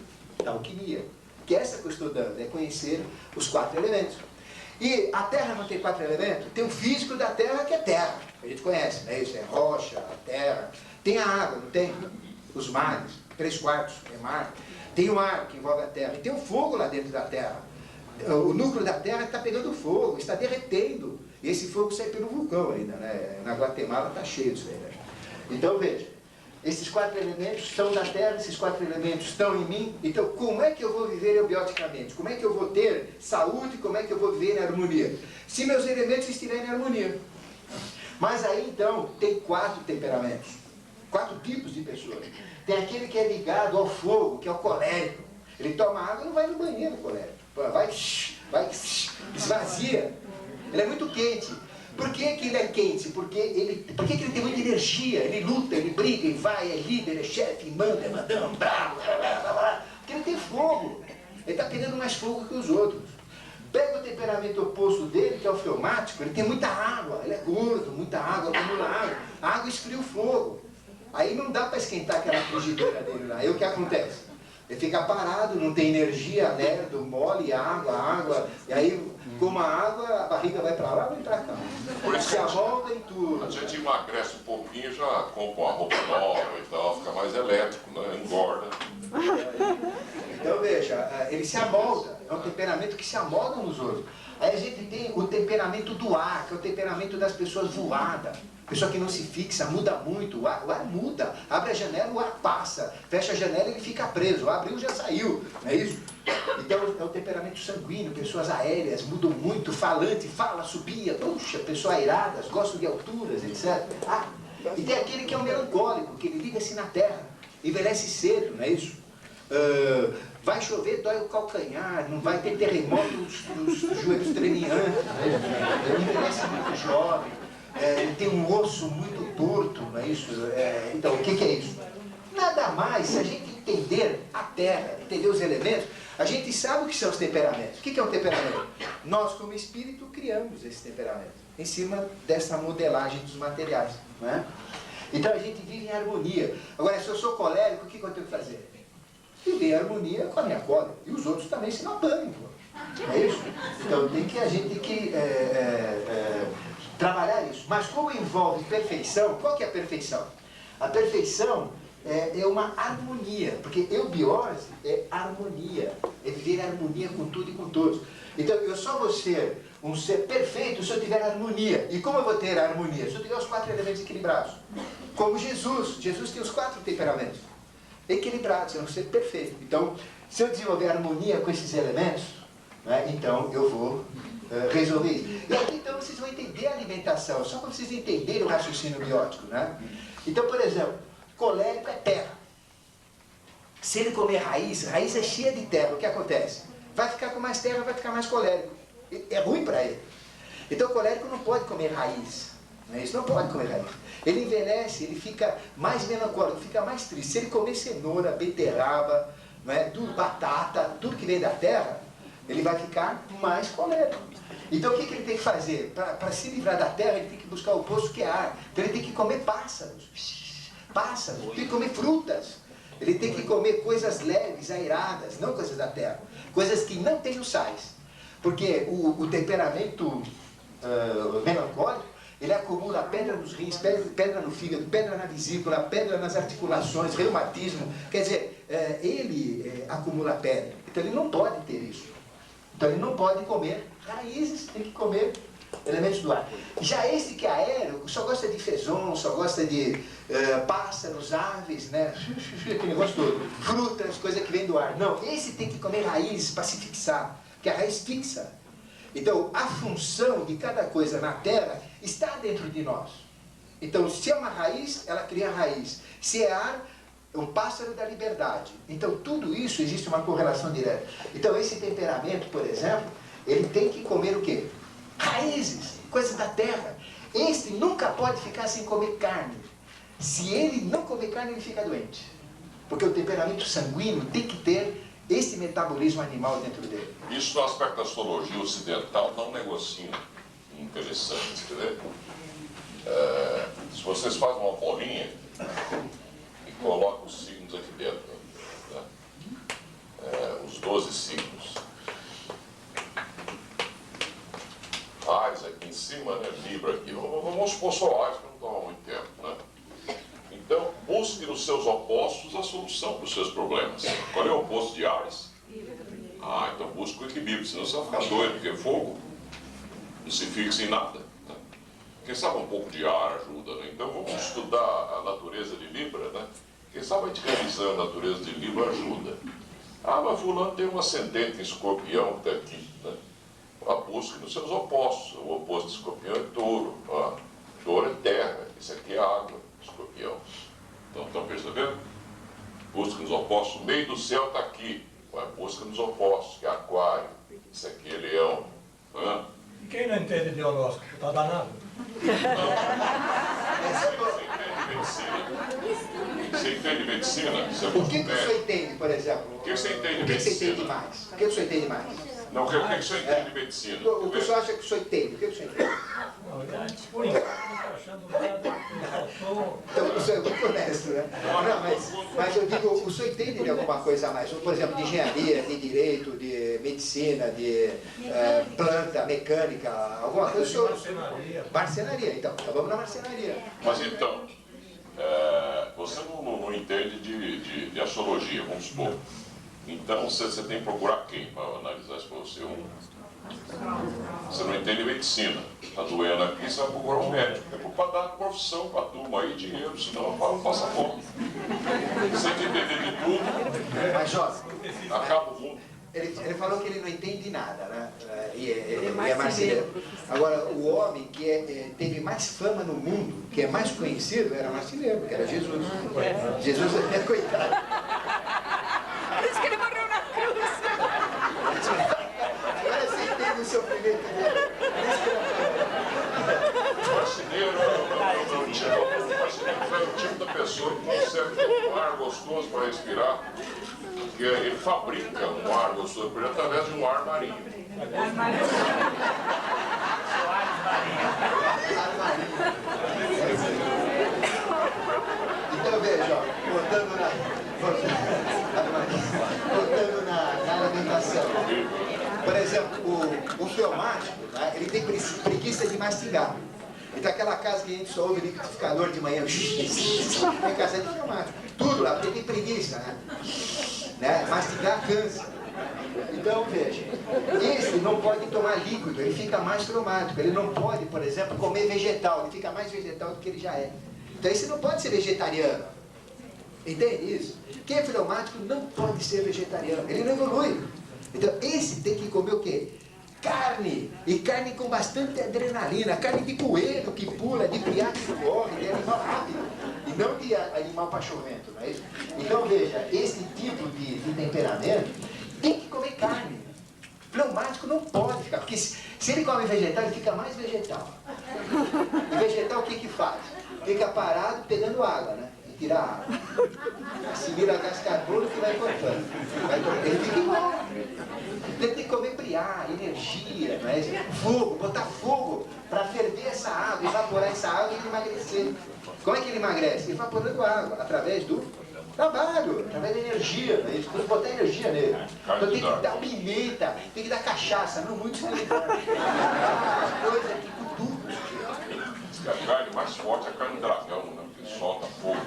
da alquimia. Que é essa que eu estou dando, é conhecer os 4 elementos. E a Terra não tem 4 elementos? Tem o físico da Terra, que é terra. A gente conhece, né? Isso é rocha, terra. Tem a água, não tem? Os mares, 3/4 é mar. Tem o ar, que envolve a Terra. E tem o fogo lá dentro da Terra. O núcleo da Terra está pegando fogo, está derretendo. E esse fogo sai pelo vulcão ainda, né? Na Guatemala está cheio disso aí, né? Então, veja. Esses 4 elementos estão na Terra, esses 4 elementos estão em mim. Então, como é que eu vou viver eubioticamente? Como é que eu vou ter saúde? Como é que eu vou viver em harmonia? Se meus elementos estiverem em harmonia. Mas aí, então, tem 4 temperamentos. 4 tipos de pessoas. Tem aquele que é ligado ao fogo, que é o colérico. Ele toma água e não vai no banheiro, colérico. Vai, esvazia. Ele é muito quente. Por que ele é quente? Porque ele tem muita energia, ele luta, ele briga, ele vai, é líder, é chefe, manda, é mandão, bravo, blá, blá, blá, blá. Porque ele tem fogo. Ele está pegando mais fogo que os outros. Pega o temperamento oposto dele, que é o fleumático, ele tem muita água, ele é gordo, muita água, acumula água. A água esfria o fogo. Aí não dá para esquentar aquela frigideira dele lá. Aí o que acontece? Ele fica parado, não tem energia, lerdo, mole, água, e aí, como a água, a barriga vai para lá, vai para cá. Se amolda em tudo. A gente emagrece um pouquinho, já compra uma roupa nova e tal, fica mais elétrico, né? Engorda. Então veja, ele se amolda, é um temperamento que se amolda nos outros. Aí a gente tem o temperamento do ar, que é o temperamento das pessoas voadas. Pessoa que não se fixa, muda muito, o ar muda. Abre a janela, o ar passa. Fecha a janela, ele fica preso. Abriu, já saiu. Não é isso? Então é o temperamento sanguíneo, pessoas aéreas, mudam muito, falante, fala, subia, puxa, pessoas airadas, gostam de alturas, etc. E tem aquele que é o melancólico, que ele liga-se na terra, envelhece cedo, não é isso? Vai chover, dói o calcanhar, não vai ter terremoto nos joelhos tremiantes, ele envelhece muito jovem. Ele tem um osso muito torto, não é isso? Então, o que é isso? Nada mais, se a gente entender a Terra, entender os elementos, a gente sabe o que são os temperamentos. O que é um temperamento? Nós, como espírito, criamos esse temperamento, em cima dessa modelagem dos materiais, não é? Então, a gente vive em harmonia. Agora, se eu sou colérico, o que eu tenho que fazer? Viver em harmonia com a minha cólera. E os outros também se não pânico. É isso? Então, a gente tem que trabalhar isso. Mas como envolve perfeição, qual que é a perfeição? A perfeição é uma harmonia, porque eubiose é harmonia, é viver em harmonia com tudo e com todos. Então eu só vou ser um ser perfeito se eu tiver harmonia. E como eu vou ter harmonia? Se eu tiver os 4 elementos equilibrados. Como Jesus tem os 4 temperamentos equilibrados, é um ser perfeito. Então, se eu desenvolver harmonia com esses elementos, né, então eu vou resolver isso. E aqui então vocês vão entender a alimentação, só para vocês entenderem o raciocínio biótico, né? Então, por exemplo, colérico é terra. Se ele comer raiz é cheia de terra, o que acontece? Vai ficar com mais terra, vai ficar mais colérico. É ruim para ele. Então o colérico não pode comer raiz. Né? Isso não pode comer raiz. Ele envelhece, ele fica mais melancólico, fica mais triste. Se ele comer cenoura, beterraba, né, batata, tudo que vem da terra, ele vai ficar mais colérico. Então o que ele tem que fazer? Para se livrar da terra, ele tem que buscar o oposto que é ar. Então ele tem que comer pássaros. Tem que comer frutas. Ele tem que comer coisas leves, airadas, não coisas da terra. Coisas que não tenham sais. Porque o temperamento melancólico, ele acumula pedra nos rins, pedra no fígado, pedra na vesícula, pedra nas articulações, reumatismo. Quer dizer, ele acumula pedra. Então ele não pode ter isso. Então ele não pode comer raízes, tem que comer elementos do ar. Já esse que é aéreo, só gosta de fezon, só gosta de pássaros, aves, né? Aquele negócio todo. Frutas, coisa que vem do ar. Não, esse tem que comer raízes para se fixar, porque a raiz fixa. Então, a função de cada coisa na terra está dentro de nós. Então, se é uma raiz, ela cria raiz. Se é ar, é um pássaro da liberdade. Então, tudo isso existe uma correlação direta. Então, esse temperamento, por exemplo, ele tem que comer o quê? Raízes, coisas da terra. Este nunca pode ficar sem comer carne. Se ele não comer carne, ele fica doente. Porque o temperamento sanguíneo tem que ter esse metabolismo animal dentro dele. Isso no aspecto da astrologia ocidental dá um negocinho interessante, entendeu? Se vocês fazem uma bolinha e colocam os signos aqui dentro, né? Os 12 signos. Áries aqui em cima, né? Libra aqui. Vamos supor só Áries, para não tomar muito tempo, né? Então, busque nos seus opostos a solução para os seus problemas. Qual é o oposto de Áries? Ah, então busque o equilíbrio, senão você vai ficar doido, porque fogo não se fixa em nada. Né? Quem sabe um pouco de ar ajuda, né? Então vamos estudar a natureza de Libra, né? Quem sabe a gente revisando a natureza de Libra ajuda. Ah, mas fulano tem um ascendente em Escorpião que está aqui, né? Busque nos seus opostos. O oposto de Escorpião é Touro. Touro é terra, esse aqui é água, Escorpião. Então, estão percebendo? Busca nos opostos. O meio do céu está aqui. Busca nos opostos, que é Aquário. Esse aqui é Leão. E quem não entende de horóscopo, está danado? Você entende medicina? Você é O muito que o médico. senhor entende, por exemplo? O que você entende O que você medicina? entende mais? O que o senhor entende mais? Não, o que o senhor entende de medicina? O que o senhor acha que o senhor entende? O que o senhor entende? Não, por enquanto, não estou achando nada, eu só sou... Então, o senhor é muito honesto, né? Não, mas eu digo, o senhor entende de alguma coisa a mais? Por exemplo, de engenharia, de direito, de medicina, de planta, mecânica, alguma coisa? O senhor... Marcenaria. Marcenaria, então vamos na marcenaria. Mas então, você não entende de astrologia, vamos supor. Então você tem que procurar quem para analisar isso para você? Você não entende medicina. Está doendo aqui, você vai procurar um médico. É para dar profissão para a turma aí, dinheiro, senão não passa fome. Você tem que entender de tudo, Mas, ó, acaba o mundo. ele falou que ele não entende nada, né? E é marceneiro. Agora, o homem que teve mais fama no mundo, que é mais conhecido, era marceneiro, que era Jesus. Jesus é coitado. Por isso que ele morreu na cruz. Agora você entende o sofrimento dele. Marceneiro é o tipo da pessoa que consegue ter um ar gostoso para respirar. Porque ele fabrica um ar gostoso por ele através de um ar marinho. Então veja, ó, voltando na alimentação. Por exemplo, o fleumático, né, ele tem preguiça de mastigar. Então aquela casa que a gente só ouve liquidificador de manhã, tem casa de fleumático. Tudo lá, porque tem preguiça, né? Mastigar cansa. Então veja, esse não pode tomar líquido, ele fica mais fleumático. Ele não pode, por exemplo, comer vegetal, ele fica mais vegetal do que ele já é. Então esse não pode ser vegetariano. Entende isso? Quem é fleumático não pode ser vegetariano, ele não evolui. Então esse tem que comer o quê? Carne, e carne com bastante adrenalina, carne de coelho que pula, de piá que corre, de animal rápido, e não de animal pachorrento, não é isso? Então veja, esse tipo de temperamento tem que comer carne. Fleumático não pode ficar, porque se ele come vegetal, ele fica mais vegetal. E vegetal o que que faz? Fica parado pegando água, né? E tira água. Assimila gás carbônico que vai cortando. Ele fica igual. Ele tem que comer briar, energia, não é? Fogo, botar fogo para ferver essa água, evaporar essa água e emagrecer. Como é que ele emagrece? Evaporando água, através do Trabalho de energia, né? Tem que botar energia nele. Então tem que dar pimenta, tem que dar cachaça, não muito se ligar. As coisas aqui com tudo. Diz que a carne mais forte é a carne de dragão, né? Que solta fogo.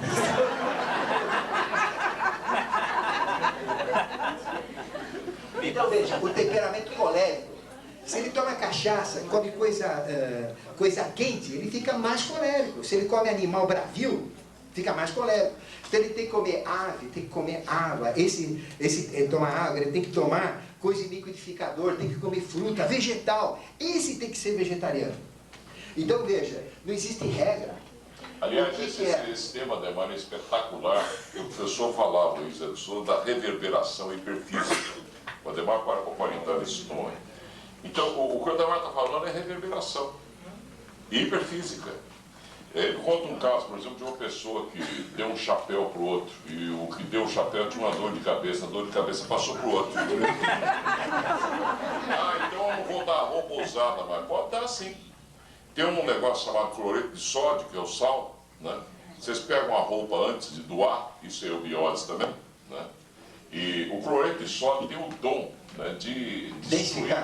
Então veja, o temperamento colérico. Se ele toma cachaça, come coisa quente, ele fica mais colérico. Se ele come animal bravio, fica mais colérico. Então ele tem que comer ave, tem que comer água. Ele toma água, ele tem que tomar coisa em liquidificador, tem que comer fruta, vegetal. Esse tem que ser vegetariano. Então veja, não existe regra. Aliás, esse tema, Ademar, é espetacular. O professor falava isso, eu sou da reverberação hiperfísica. O Ademar para com 40 anos esse nome. Então, o que o Ademar está falando é reverberação hiperfísica. Ele conta um caso, por exemplo, de uma pessoa que deu um chapéu para o outro, e o que deu o chapéu tinha uma dor de cabeça, a dor de cabeça passou para o outro. Ah, então eu não vou dar roupa usada, mas pode dar sim. Tem um negócio chamado cloreto de sódio, que é o sal, né? Vocês pegam a roupa antes de doar, isso é eubiose também, né? E o cloreto de sódio tem o dom, né, de destruir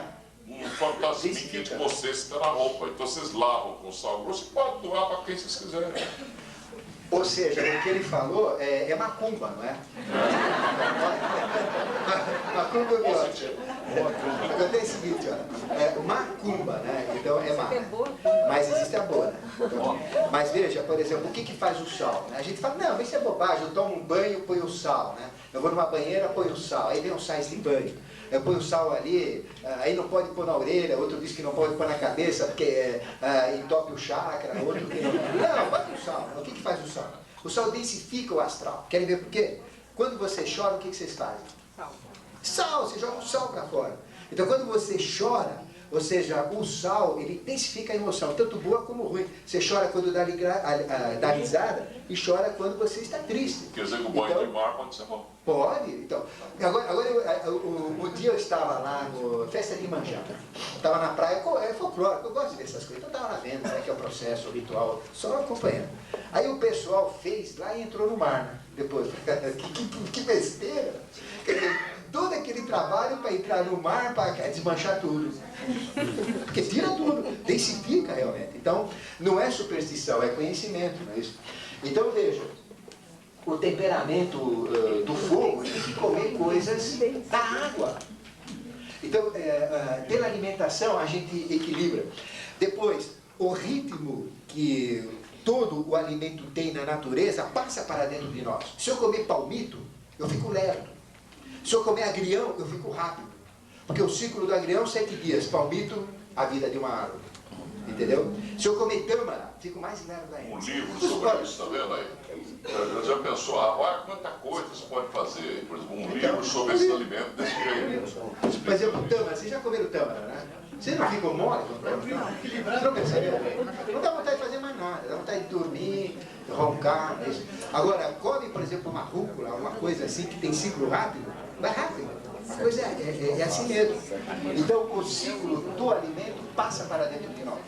um fantasma que vocês está na roupa. Então vocês lavam com sal grosso e podem doar para quem vocês quiserem. Ou seja, o que ele falou é macumba, não é? Macumba é biótica. Acontece o seguinte, ó, macumba, né? Então é má. Mas existe a boa, né? Mas veja, por exemplo, o que faz o sal? A gente fala, não, isso é bobagem, eu tomo um banho, ponho o sal, né? Eu vou numa banheira, ponho o sal, aí vem um sais de banho. Eu ponho o sal ali, aí não pode pôr na orelha, outro diz que não pode pôr na cabeça porque entope o chakra, outro que não. Não, bota o sal. O que faz o sal? O sal densifica o astral. Querem ver por quê? Quando você chora, o que vocês fazem? Sal, você joga o sal para fora. Então quando você chora, ou seja, o sal, ele intensifica a emoção, tanto boa como ruim. Você chora quando dá risada e chora quando você está triste. Quer dizer que o banho de mar pode ser bom. Pode. Então, agora um dia eu estava lá no Festa de Manjá. Estava na praia, é folclórico, eu gosto de ver essas coisas. Então eu estava lá vendo, né, que é o processo, o ritual, só acompanhando. Aí o pessoal fez lá e entrou no mar, né? Depois, que besteira. Quer dizer, todo aquele trabalho para entrar no mar, para desmanchar tudo. Porque tira tudo, densifica realmente. Então, não é superstição, é conhecimento, não é isso? Então, veja, o temperamento do fogo tem que comer coisas da água. Então, pela alimentação, a gente equilibra. Depois, o ritmo que todo o alimento tem na natureza passa para dentro de nós. Se eu comer palmito, eu fico lerdo. Se eu comer agrião, eu fico rápido. Porque o ciclo do agrião, 7 dias. Palmito, a vida de uma árvore. Entendeu? Se eu comer tâmara, fico mais lerdo ainda. Um livro sobre isso, está vendo aí? Já pensou, quanta coisa você pode fazer? Por exemplo, um livro sobre esse alimento desse jeito. Por exemplo, tâmara. Vocês já comeram tâmara, né? Vocês não ficam mole? Não perceberam? Não dá vontade de fazer mais nada. Dá vontade de dormir, roncar. Isso. Agora, come, por exemplo, uma rúcula, uma coisa assim que tem ciclo rápido, vai rápido. A coisa é assim mesmo. Então, o ciclo do alimento passa para dentro de nós.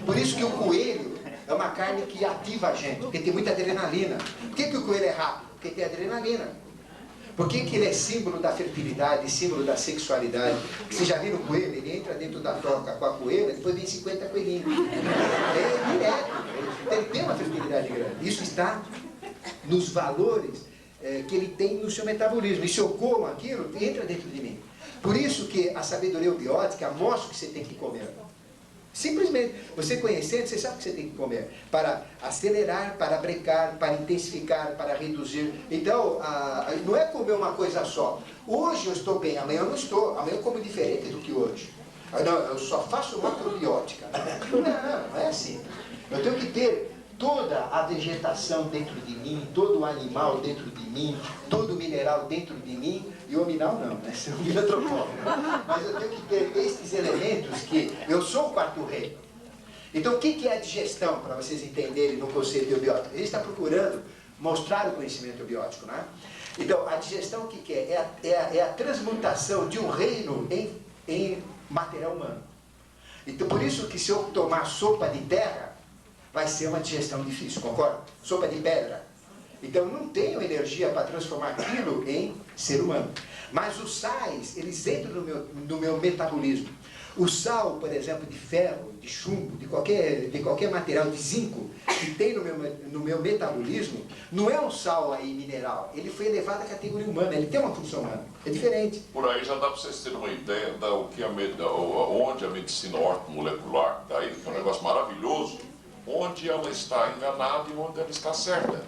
Por isso que o coelho é uma carne que ativa a gente, porque tem muita adrenalina. Por que o coelho é rápido? Porque tem adrenalina. Por que ele é símbolo da fertilidade, símbolo da sexualidade? Você já viu o coelho? Ele entra dentro da toca com a coelha, depois vem 50 coelhinhos. É direto. Ele tem uma fertilidade grande. Isso está nos valores que ele tem no seu metabolismo. E se eu como aquilo, entra dentro de mim. Por isso que a sabedoria eubiótica mostra o que você tem que comer. Simplesmente, você conhecendo, você sabe o que você tem que comer. Para acelerar, para brecar, para intensificar, para reduzir. Então, não é comer uma coisa só. Hoje eu estou bem, amanhã eu não estou. Amanhã eu como diferente do que hoje. Não, eu só faço macrobiótica. Não é assim. Eu tenho que ter toda a vegetação dentro de mim, todo o animal dentro de mim, todo o mineral dentro de mim, e o mineral não, né? Senão vira antropólogo. Mas eu tenho que ter estes elementos que eu sou o quarto rei. Então, o que é a digestão, para vocês entenderem no conceito eubiótico? Ele está procurando mostrar o conhecimento eubiótico, né? Então, a digestão o que é? É a transmutação de um reino em material humano. Então, por isso que se eu tomar sopa de terra, vai ser uma digestão difícil, concorda? Sopa de pedra. Então não tenho energia para transformar aquilo em ser humano. Mas os sais, eles entram no meu metabolismo. O sal, por exemplo, de ferro, de chumbo, de qualquer material, de zinco, que tem no meu metabolismo, não é um sal aí mineral. Ele foi elevado à categoria humana, ele tem uma função humana. É diferente. Por aí já dá para vocês terem uma ideia onde a medicina ortomolecular está aí, que é um negócio maravilhoso, onde ela está enganada e onde ela está certa.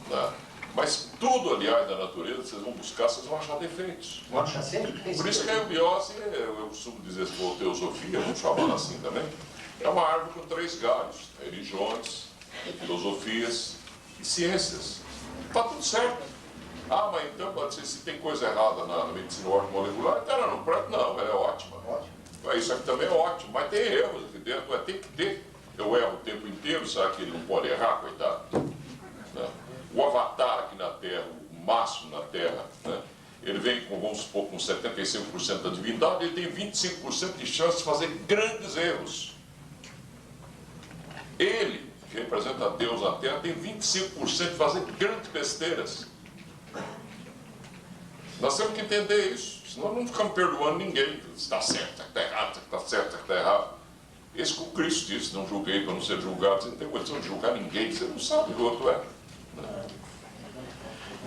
Né? Mas tudo, aliás, da natureza, vocês vão buscar, vocês vão achar defeitos. Vão achar sempre? Por isso que a eubiose, eu costumo dizer, se for teosofia, vamos chamar assim também, é uma árvore com 3 galhos: religiões, filosofias e ciências. Está tudo certo. Ah, mas então pode ser, se tem coisa errada na medicina ortomolecular, então ela não presta, não, ela é ótima. Ótimo. Isso aqui também é ótimo, mas tem erros aqui dentro, mas tem que ter. Eu erro o tempo inteiro, será que ele não pode errar, coitado? Né? O avatar aqui na Terra, o máximo na Terra, né? Ele vem com, vamos supor, com 75% da divindade, ele tem 25% de chance de fazer grandes erros. Ele, que representa Deus na Terra, tem 25% de fazer grandes besteiras. Nós temos que entender isso, senão não ficamos perdoando ninguém. Está certo, está errado, está certo, está errado. Esse que o Cristo disse: não julguei para não ser julgado. Você não tem condição de julgar ninguém, você não sabe o que o outro é.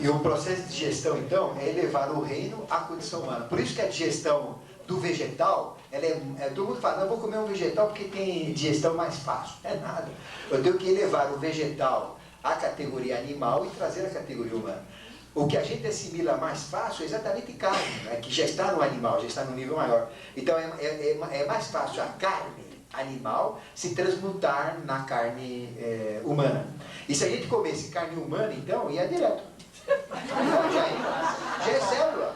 E o processo de digestão, então, é elevar o reino à condição humana. Por isso que a digestão do vegetal, todo mundo fala, não, eu vou comer um vegetal porque tem digestão mais fácil. É nada. Eu tenho que elevar o vegetal à categoria animal e trazer a categoria humana. O que a gente assimila mais fácil é exatamente carne, né, que já está no animal, já está no nível maior. Então é mais fácil a carne animal se transmutar na carne humana. E se a gente comesse carne humana, então, ia direto. Não, já é célula.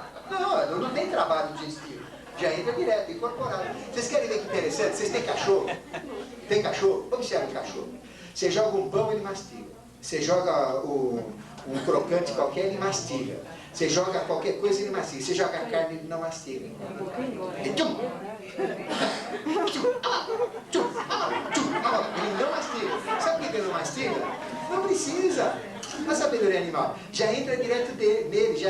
Não tem trabalho digestivo. Já entra direto, incorporado. Vocês querem ver que interessante? Vocês têm cachorro? Tem cachorro? Observe o cachorro. Você joga um pão, ele mastiga. Você joga um crocante qualquer, ele mastiga. Você joga qualquer coisa, ele mastiga. Você joga carne, ele não mastiga. Ele tchum! Ele não mastiga. Sabe por que ele não mastiga? Não precisa. A sabedoria animal já entra direto nele,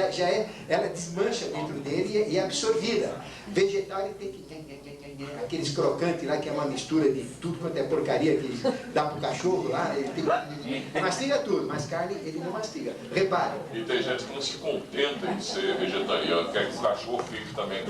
ela desmancha dentro dele e é absorvida. Vegetal, ele tem que... Aqueles crocantes lá, que é uma mistura de tudo quanto é porcaria que dá pro cachorro lá, ele mastiga tudo, mas carne ele não mastiga. Repare. E tem gente que não se contenta em ser vegetariano, quer que o cachorro fique também.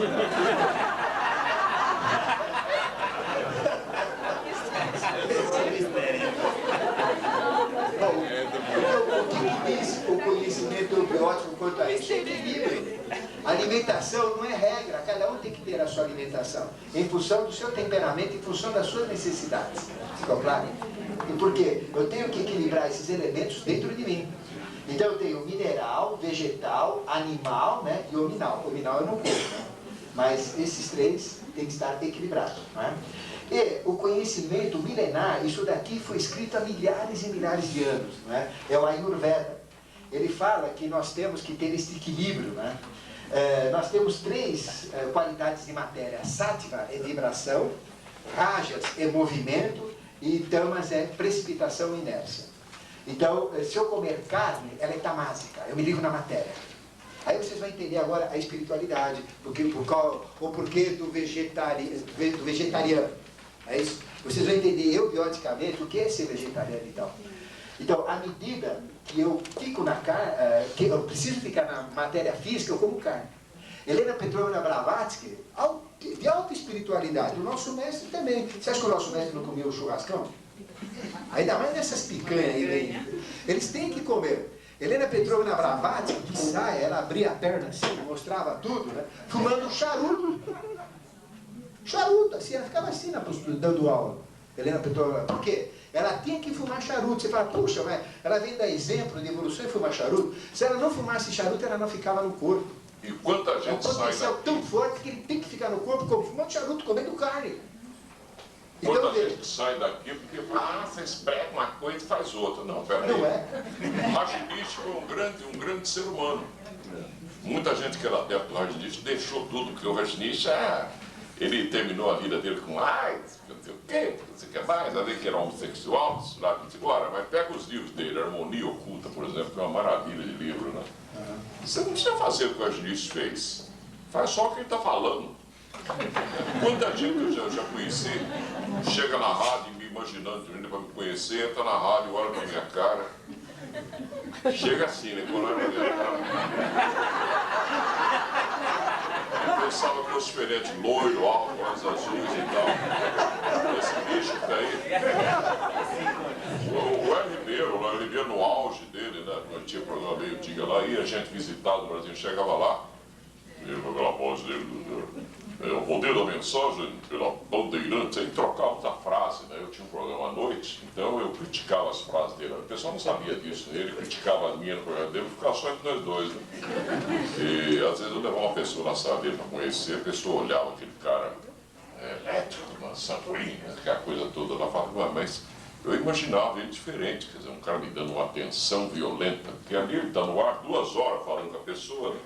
O que diz o conhecimento biótico quanto a isso? É equilíbrio. A alimentação não é regra, cada um tem que ter a sua alimentação, em função do seu temperamento, em função das suas necessidades. Ficou claro? E por quê? Eu tenho que equilibrar esses elementos dentro de mim. Então eu tenho mineral, vegetal, animal, né, e hominal. Hominal eu não como, né? Mas esses 3 têm que estar equilibrados. Né? E o conhecimento milenar, isso daqui foi escrito há milhares e milhares de anos. Né? É o Ayurveda. Ele fala que nós temos que ter esse equilíbrio. Né? Nós temos 3 qualidades de matéria. Sattva é vibração, rajas é movimento e tamas é precipitação e inércia. Então, se eu comer carne, ela é tamásica, eu me ligo na matéria. Aí vocês vão entender agora a espiritualidade, o porquê do vegetariano. É isso? Vocês vão entender eubioticamente o que é ser vegetariano e tal. Então, à medida que eu fico na carne, que eu preciso ficar na matéria física, eu como carne. Helena Petrovna Blavatsky, de alta espiritualidade, o nosso mestre também. Você acha que o nosso mestre não comia o churrascão? Ainda mais nessas picanhas aí. Eles têm que comer. Helena Petrovna Blavatsky, de saia, ela abria a perna assim, mostrava tudo, né? Fumando charuto. Charuto, assim, ela ficava assim na postura, dando aula. Helena Petrovna, por quê? Ela tinha que fumar charuto. Você fala, puxa, mas ela vem dar exemplo de evolução e fumar charuto. Se ela não fumasse charuto, ela não ficava no corpo. E quanta gente é um potencial tão forte que ele tem que ficar no corpo como fumando charuto, comendo carne. Quanta Então, gente sai daqui porque fala, vocês pregam uma coisa e faz outra. Não, peraí. Não é. Rajneesh foi um grande ser humano. Muita gente que era adepto do Rajneesh deixou tudo, porque o Rajneesh, ele terminou a vida dele com AIDS, não sei o quê, atrás, a ver que era homossexual, lá que agora, mas pega os livros dele, Harmonia Oculta, por exemplo, que é uma maravilha de livro, né? Você não precisa fazer o que o Agilice fez. Faz só o que ele está falando. Quanta gente eu já conheci, chega na rádio me imaginando para me conhecer, entra na rádio, olha pra minha cara. Chega assim, né? Quando olha pra minha cara. Eu pensava que fosse diferente, loiro, alto, olhos azuis e tal. Esse bicho que tá aí. O Hélio Ribeiro, lá, ele via no auge dele, né? Quando tinha programa meio-dia lá, ia gente visitar do Brasil, chegava lá, ele com aquela voz dele, o poder da mensagem pela Bandeirantes, aí trocava a frase, né? Eu tinha um programa à noite, então eu criticava as frases dele. O pessoal não sabia disso, né? Ele criticava a minha no programa dele, ficava só entre nós dois, né? E às vezes eu levava uma pessoa na sala dele para conhecer, a pessoa olhava aquele cara elétrico, sanguíneo, aquela coisa toda lá, falava, mas eu imaginava ele diferente, quer dizer, um cara me dando uma atenção violenta, porque ali ele está no ar 2 horas falando com a pessoa, né?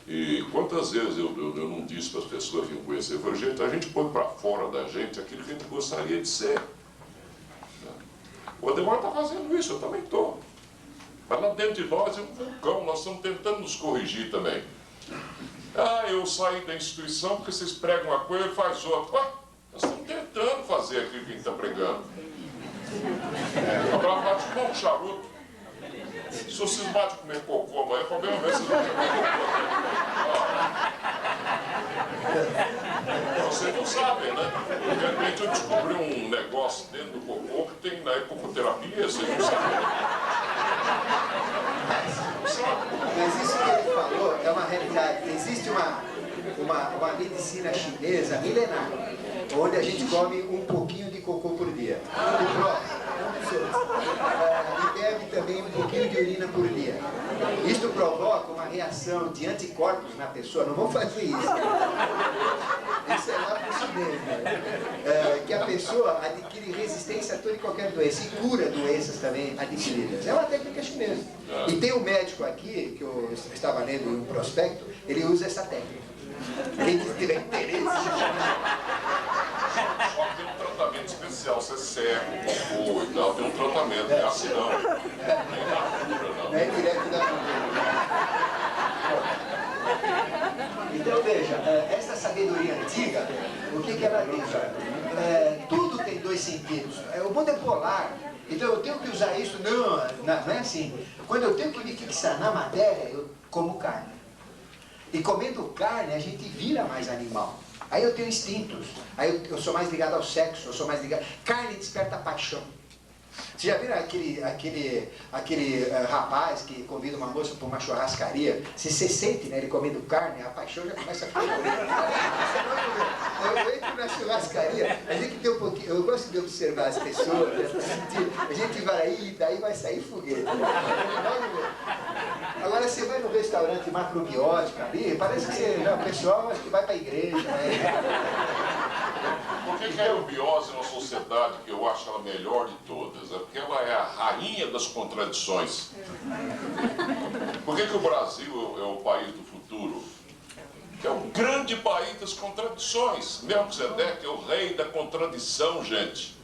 E quantas vezes eu não disse para as pessoas que vinham conhecer, eu falei, gente, a gente põe para fora da gente aquilo que a gente gostaria de ser. O Ademar está fazendo isso, eu também estou. Mas lá dentro de nós é um vulcão, nós estamos tentando nos corrigir também. Ah, eu saí da instituição porque vocês pregam uma coisa e faz outra. Ué, nós estamos tentando fazer aquilo que a gente está pregando. Agora vai fumar um charuto. Se vocês batem comer cocô amanhã, o problema é vocês vão comer cocô. Vocês não sabem, né? De repente eu descobri um negócio dentro do cocô que tem na ecoterapia, vocês não sabem. Mas isso que ele falou é uma realidade. Existe uma medicina chinesa milenar, onde a gente come um pouquinho de cocô por dia. E bebe também um pouquinho de urina por dia. Isto provoca uma reação de anticorpos na pessoa. Não vou fazer isso. Isso é lá para o chinês, né? Que a pessoa adquire resistência a toda e qualquer doença e cura doenças também adquiridas. É uma técnica chinesa. E tem um médico aqui, que eu estava lendo em um prospecto, ele usa essa técnica. Quem tiver interesse. Só que tem um tratamento especial, você seca o cocô e tal, tem um tratamento, é assim não. Nem na cura, não. É direto da Então veja, essa sabedoria antiga, o que ela diz? Tudo tem 2 sentidos. O mundo é polar. Então eu tenho que usar isso, não é assim. Quando eu tenho que me fixar na matéria, eu como carne. E comendo carne, a gente vira mais animal. Aí eu tenho instintos. Aí eu sou mais ligado ao sexo, eu sou mais ligado... Carne desperta paixão. Você já viram aquele rapaz que convida uma moça para uma churrascaria? Se você sente, né, ele comendo carne, a paixão já começa a ficar... Eu entro na churrascaria, a gente tem um pouquinho... Eu gosto de observar as pessoas, a gente vai aí, daí vai sair foguete. Agora você vai no restaurante macrobiótico ali, parece que o pessoal acho que vai para a igreja, né? Por que a eubiose é uma sociedade que eu acho ela melhor de todas? É porque ela é a rainha das contradições. Por que o Brasil é o país do futuro? Que é o grande país das contradições. Melquisedeque é o rei da contradição, gente.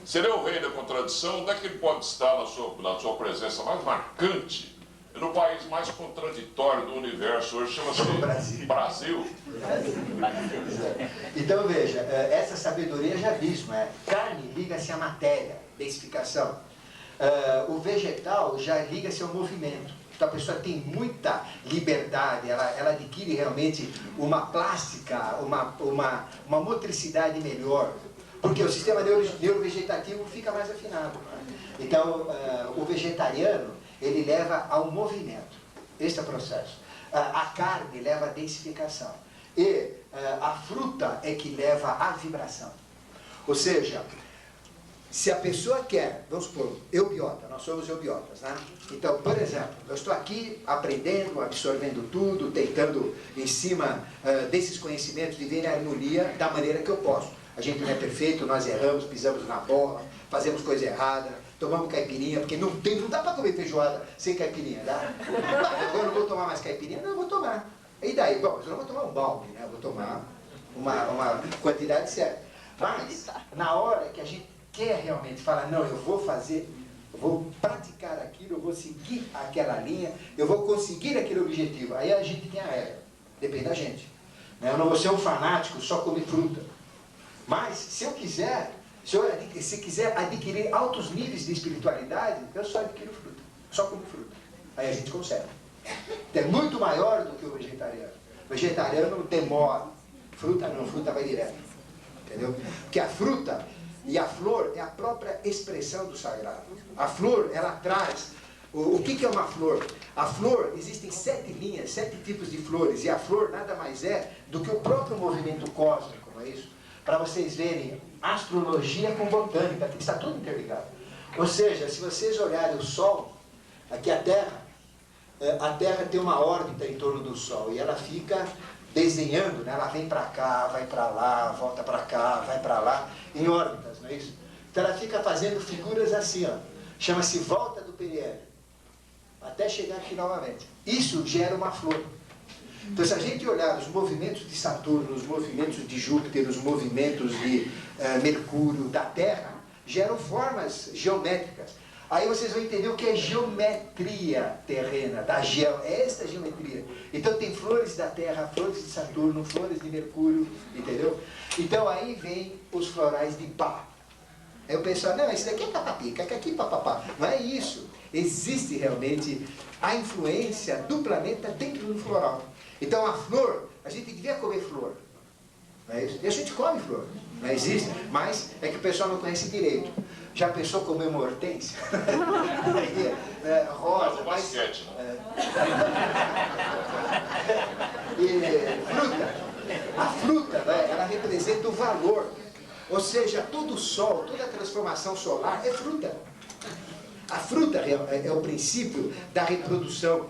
Se ele é o rei da contradição, onde é que ele pode estar na sua presença mais marcante? No país mais contraditório do universo, hoje chama-se Brasil. Então veja, essa sabedoria já diz, não é? Carne liga-se à matéria, densificação. O vegetal já liga-se ao movimento. Então a pessoa tem muita liberdade, ela adquire realmente uma plástica, uma motricidade melhor. Porque o sistema neurovegetativo fica mais afinado. Então o vegetariano, ele leva ao movimento. Este é o processo. A carne leva à densificação. E a fruta é que leva à vibração. Ou seja, se a pessoa quer, vamos supor, eubiota, nós somos eubiotas, né? Então, por exemplo, eu estou aqui aprendendo, absorvendo tudo, tentando, em cima desses conhecimentos, viver a harmonia da maneira que eu posso. A gente não é perfeito, nós erramos, pisamos na bola, fazemos coisa errada, tomamos caipirinha, porque não dá para comer feijoada sem caipirinha, dá? Eu não vou tomar mais caipirinha? Não, eu vou tomar. E daí? Bom, eu não vou tomar um balde, né? Eu vou tomar uma quantidade certa. Mas, na hora que a gente quer realmente falar, não, eu vou fazer, eu vou praticar aquilo, eu vou seguir aquela linha, eu vou conseguir aquele objetivo, aí a gente tem a regra, depende da gente. Eu não vou ser um fanático, só comer fruta. Mas, se eu quiser, se quiser adquirir altos níveis de espiritualidade, eu só adquiro fruta, só como fruta. Aí a gente consegue. É muito maior do que o vegetariano. O vegetariano demora. Fruta não, fruta vai direto. Entendeu? Porque a fruta e a flor é a própria expressão do sagrado. A flor, ela traz... O que é uma flor? A flor, existem 7 linhas, 7 tipos de flores. E a flor nada mais é do que o próprio movimento cósmico, não é isso? Para vocês verem, astrologia com botânica, está tudo interligado. Ou seja, se vocês olharem o Sol, aqui a Terra tem uma órbita em torno do Sol e ela fica desenhando, né? Ela vem para cá, vai para lá, volta para cá, vai para lá, em órbitas, não é isso? Então ela fica fazendo figuras assim, ó, chama-se volta do periélio, até chegar aqui novamente. Isso gera uma flor. Então, se a gente olhar os movimentos de Saturno, os movimentos de Júpiter, os movimentos de Mercúrio, da Terra, geram formas geométricas. Aí vocês vão entender o que é geometria terrena, é esta geometria. Então tem flores da Terra, flores de Saturno, flores de Mercúrio, entendeu? Então aí vem os florais de Bach. Aí o pessoal, não, isso daqui é papapica, isso daqui é papapá. Não é isso. Existe realmente a influência do planeta dentro do floral. Então a flor, a gente devia comer flor. Não é isso? E a gente come flor. Não existe, mas é que o pessoal não conhece direito. Já pensou comer uma hortênsia? Rosa, mas... basquete, né? Fruta. A fruta, né, ela representa o valor. Ou seja, todo o sol, toda a transformação solar é fruta. A fruta é o princípio da reprodução.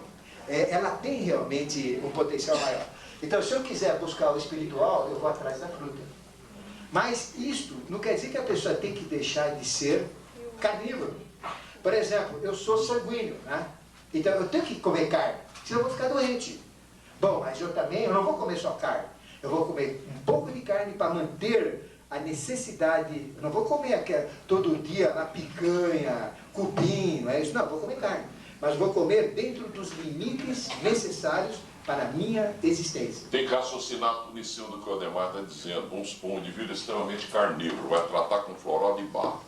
Ela tem realmente um potencial maior. Então, se eu quiser buscar o espiritual, eu vou atrás da fruta. Mas isto não quer dizer que a pessoa tem que deixar de ser carnívoro. Por exemplo, eu sou sanguíneo, né? Então eu tenho que comer carne, senão eu vou ficar doente. Bom, mas eu não vou comer só carne. Eu vou comer um pouco de carne para manter a necessidade. Eu não vou comer todo dia a picanha, cupim, não é isso? Não, eu vou comer carne. Mas vou comer dentro dos limites necessários para a minha existência. Tem que raciocinar tudo em cima do que o Ademar está dizendo. Vamos supor, um indivíduo extremamente carnívoro, vai tratar com floral de Bach.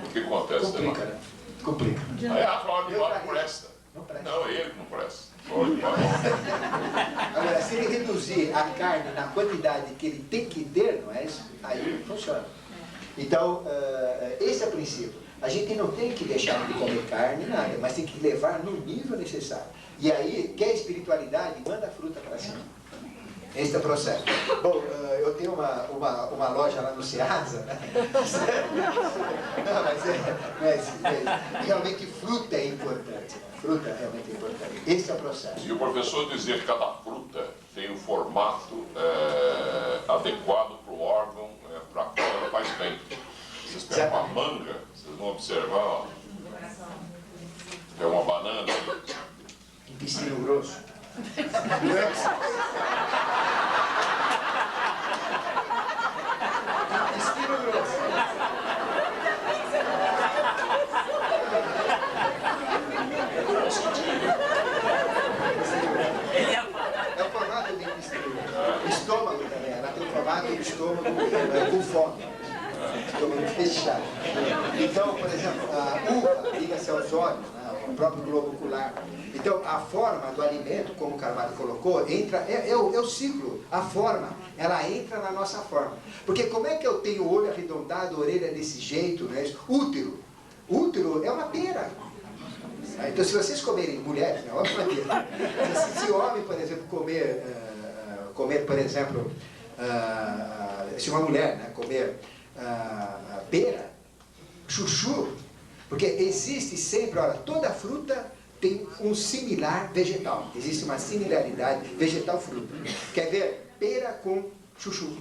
O que acontece, Complica, Ademar? né? Complica. Aí a floral de Bach não presta. Não presta. Não, é ele que não presta. Floral de Bach não. Agora, se ele reduzir a carne na quantidade que ele tem que ter, não é isso? Aí funciona. Então, esse é o princípio. A gente não tem que deixar de comer carne, nada, mas tem que levar no nível necessário. E aí, quer espiritualidade, manda a fruta para cima. Este é o processo. Bom, eu tenho uma loja lá no Ceasa, né? Não, mas realmente fruta é importante. Fruta realmente é importante. Esse é o processo. E o professor dizia que cada fruta tem um formato adequado para o órgão, para qual ela faz bem. Vocês pegam uma manga, vocês vão observar, ó. É uma banana. Intestino grosso. Intestino grosso. É o formato do intestino. Estômago também. Ela tem o formato do estômago com fome. Estômago fechado. Então, por exemplo, a uva liga-se aos olhos, né? O próprio globo ocular. Então, a forma do alimento, como o Carvalho colocou, entra, é o ciclo, a forma, ela entra na nossa forma. Porque como é que eu tenho o olho arredondado, a orelha desse jeito, né? Útero. Útero é uma pera. Então, se vocês comerem, mulheres, né? Óbvio que é uma pera. Se o homem, por exemplo, comer, por exemplo, se uma mulher, né, comer pera, chuchu, porque existe sempre, olha, toda fruta tem um similar vegetal. Existe uma similaridade vegetal-fruta. Quer ver? Pera com chuchu.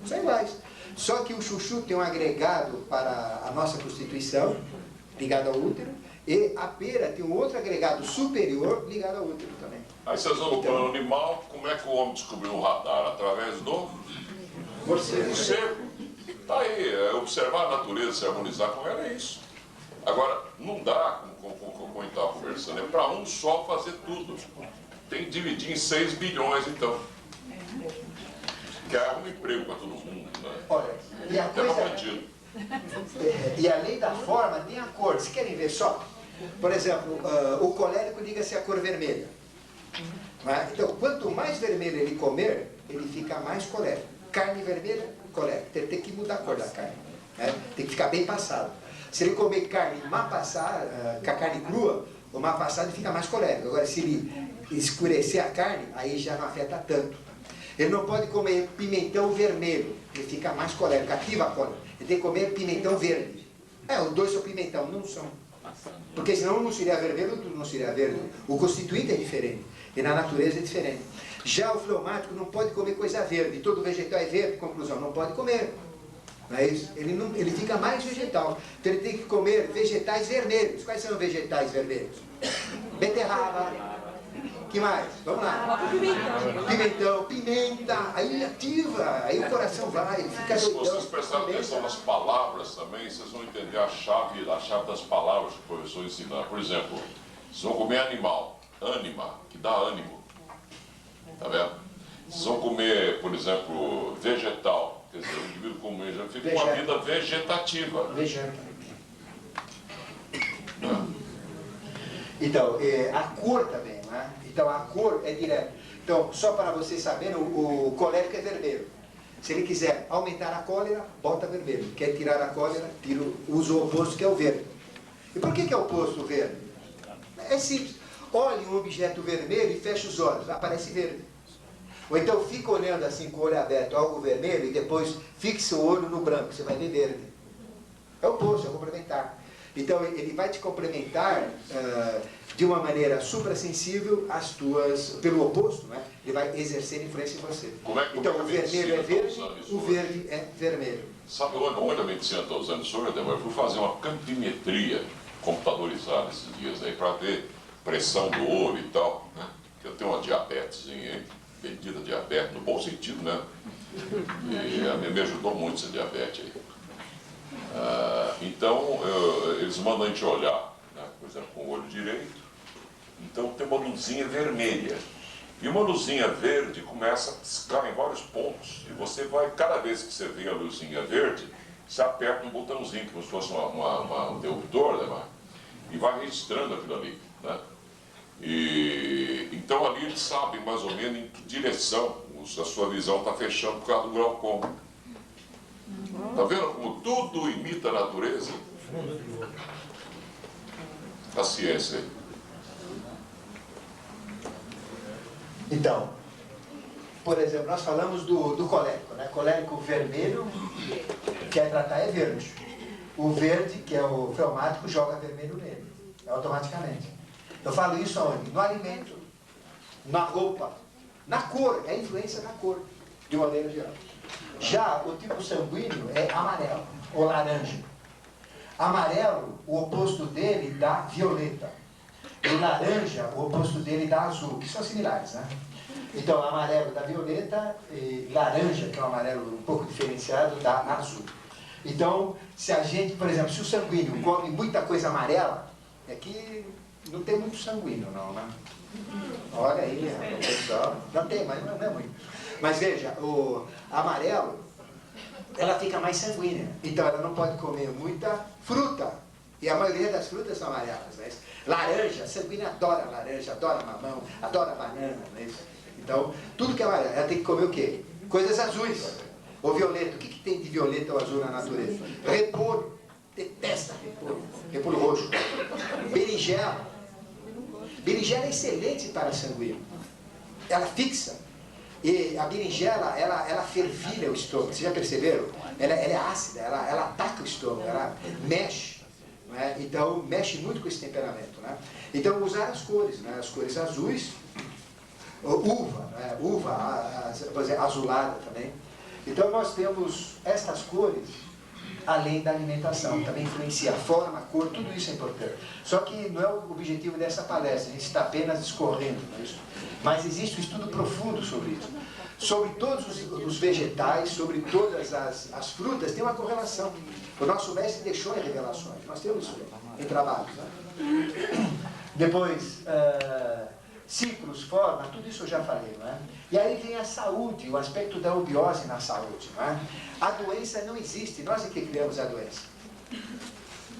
São iguais. Só que o chuchu tem um agregado para a nossa constituição, ligado ao útero, e a pera tem um outro agregado superior ligado ao útero também. Aí vocês vão no plano animal, como é que o homem descobriu o radar? Através do Morcego. Tá aí, observar a natureza, se harmonizar com ela é isso. Agora, não dá, como a gente estava conversando, é para um só fazer tudo. Tem que dividir em 6 bilhões, então. Que é um emprego para todo mundo, né? Olha, e a Até coisa... para bandido. E a lei da forma tem a cor. Vocês querem ver só? Por exemplo, o colérico liga-se à cor vermelha. Né? Então, quanto mais vermelho ele comer, ele fica mais colérico. Carne vermelha, colérico. Tem que mudar a cor da carne. Né? Tem que ficar bem passado. Se ele comer carne má passada, com a carne crua, ou má passada, ele fica mais colérico. Agora, se ele escurecer a carne, aí já não afeta tanto. Ele não pode comer pimentão vermelho, ele fica mais colérico, ativa a cólera. Ele tem que comer pimentão verde. Os dois são pimentão, não são. Porque senão não seria vermelho, tudo não seria verde. O constituinte é diferente, e na natureza é diferente. Já o fleumático não pode comer coisa verde, todo vegetal é verde, conclusão, não pode comer. Não é isso? Ele fica mais vegetal. Então ele tem que comer vegetais vermelhos. Quais são os vegetais vermelhos? Beterraba. Que mais? Vamos lá. Pimentão, pimenta. Aí ativa, aí o coração vai, fica Se doidão. vocês prestarem atenção nas palavras também, vocês vão entender a chave das palavras que o professor ensina. Por exemplo, vocês vão comer animal, ânima, que dá ânimo. Tá vendo? Vocês vão comer, por exemplo, vegetal. Quer dizer, o indivíduo come já fica com uma vida vegetativa. Então, a cor também, né? Então, a cor é direta. Então, só para vocês saberem, o colérico é vermelho. Se ele quiser aumentar a cólera, bota vermelho. Quer tirar a cólera, usa o oposto, que é o verde. E por que é o oposto, o verde? É simples. Olhe um objeto vermelho e fecha os olhos, aparece verde. Ou então fica olhando assim com o olho aberto, algo vermelho, e depois fixa o olho no branco, você vai ver verde. É o oposto, é complementar. Então ele vai te complementar de uma maneira suprassensível pelo oposto, né? Ele vai exercer influência em você. Então o vermelho é verde, o verde é vermelho. Sabe onde a medicina está usando isso, Ademar? Eu fui fazer uma campimetria computadorizada esses dias aí para ver pressão do olho e tal, né? Eu tenho uma diabetesinha aí. Bendita diabetes, no bom sentido, né? E me ajudou muito essa diabetes aí. Então, eles mandam a gente olhar, né? Por exemplo, com o olho direito. Então, tem uma luzinha vermelha. E uma luzinha verde começa a piscar em vários pontos. E você vai, cada vez que você vê a luzinha verde, você aperta um botãozinho, como se fosse um interruptor, né? E vai registrando aquilo ali, né? Então ali eles sabem mais ou menos em que direção a sua visão está fechando por causa do glaucoma. Está vendo como tudo imita a natureza? A ciência aí. Então, por exemplo, nós falamos do colérico, né? Colérico vermelho, quer tratar é verde. O verde, que é o fleumático, joga vermelho nele, automaticamente. Eu falo isso aonde? No alimento, na roupa, na cor, é a influência na cor, de maneira geral. Já o tipo sanguíneo é amarelo ou laranja. Amarelo, o oposto dele dá violeta. E laranja, o oposto dele dá azul, que são similares, né? Então, amarelo dá violeta, e laranja, que é um amarelo um pouco diferenciado, dá azul. Então, se a gente, por exemplo, se o sanguíneo come muita coisa amarela, é que não tem muito sanguíneo, não, né? Olha aí, pessoal. Não tem, mas não é muito. Mas veja, o amarelo, ela fica mais sanguínea. Então ela não pode comer muita fruta. E a maioria das frutas são amarelas, né? Laranja, sanguínea adora laranja, adora mamão, adora banana, né? Então, tudo que é amarelo, ela tem que comer o quê? Coisas azuis. Ou violeta. O que tem de violeta ou azul na natureza? Repolho. Detesta repolho. Repolho roxo. Berinjela. Berinjela é excelente para sanguíneo. Ela fixa. E a berinjela, ela fervilha o estômago. Vocês já perceberam? Ela é ácida, ela ataca o estômago, ela mexe. Né? Então, mexe muito com esse temperamento. Né? Então, usar as cores, né? As cores azuis. Uva, né? Uva, por exemplo, azulada também. Então, nós temos estas cores, além da alimentação, também influencia a forma, a cor, tudo isso é importante. Só que não é o objetivo dessa palestra, a gente está apenas discorrendo, não é isso? Mas existe um estudo profundo sobre isso. Sobre todos os vegetais, sobre todas as frutas, tem uma correlação. O nosso mestre deixou em revelações. Nós temos isso em trabalhos. Né? Depois, ciclos, forma, tudo isso eu já falei. Não é? E aí vem a saúde, o aspecto da eubiose na saúde. Não é? A doença não existe, nós é que criamos a doença.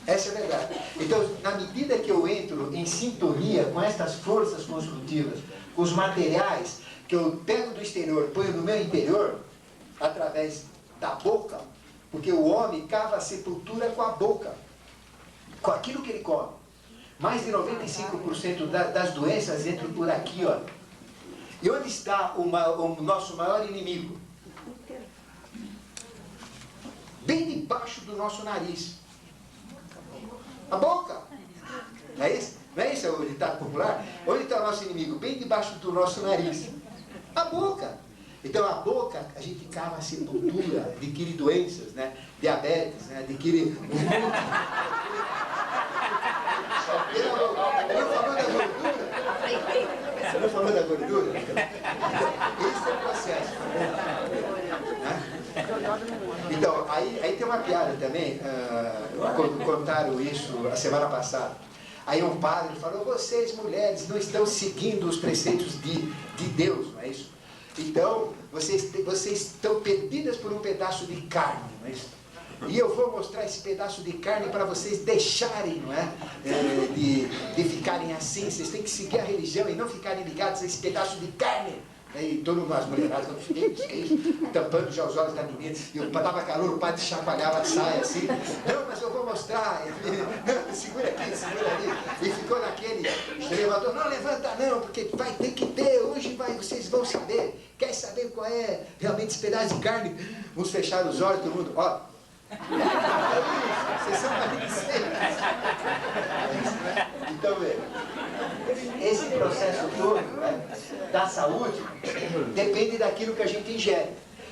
Essa é a verdade. Então, na medida que eu entro em sintonia com estas forças construtivas, com os materiais que eu pego do exterior, ponho no meu interior, através da boca, porque o homem cava a sepultura com a boca, com aquilo que ele come. Mais de 95% das doenças entram por aqui, ó. E onde está o nosso maior inimigo? Bem debaixo do nosso nariz. A boca. Não é isso? Não é isso o ditado popular? Onde está o nosso inimigo? Bem debaixo do nosso nariz. A boca. Então a boca, a gente cava a sepultura, adquire doenças, né? Diabetes, né? Adquire... Você não falou da gordura? Esse é o processo. Então, aí tem uma piada também, contaram isso a semana passada. Aí um padre falou, vocês mulheres não estão seguindo os preceitos de Deus, não é isso? Então, vocês estão perdidas por um pedaço de carne, não é isso? E eu vou mostrar esse pedaço de carne para vocês deixarem, não é? De ficarem assim, vocês têm que seguir a religião e não ficarem ligados a esse pedaço de carne. E todo mundo, as mulheradas, tampando já os olhos da menina, e dava calor, o padre chacoalhava a saia assim, não, mas eu vou mostrar, não, segura aqui, segura ali, e ficou naquele, levantou, não levanta não, porque vai ter que ter, hoje vocês vão saber, quer saber qual é realmente esse pedaço de carne? Uns fecharam os olhos, todo mundo, ó, vocês são maledicentes. Então, esse processo todo, né, da saúde depende daquilo que a gente ingere.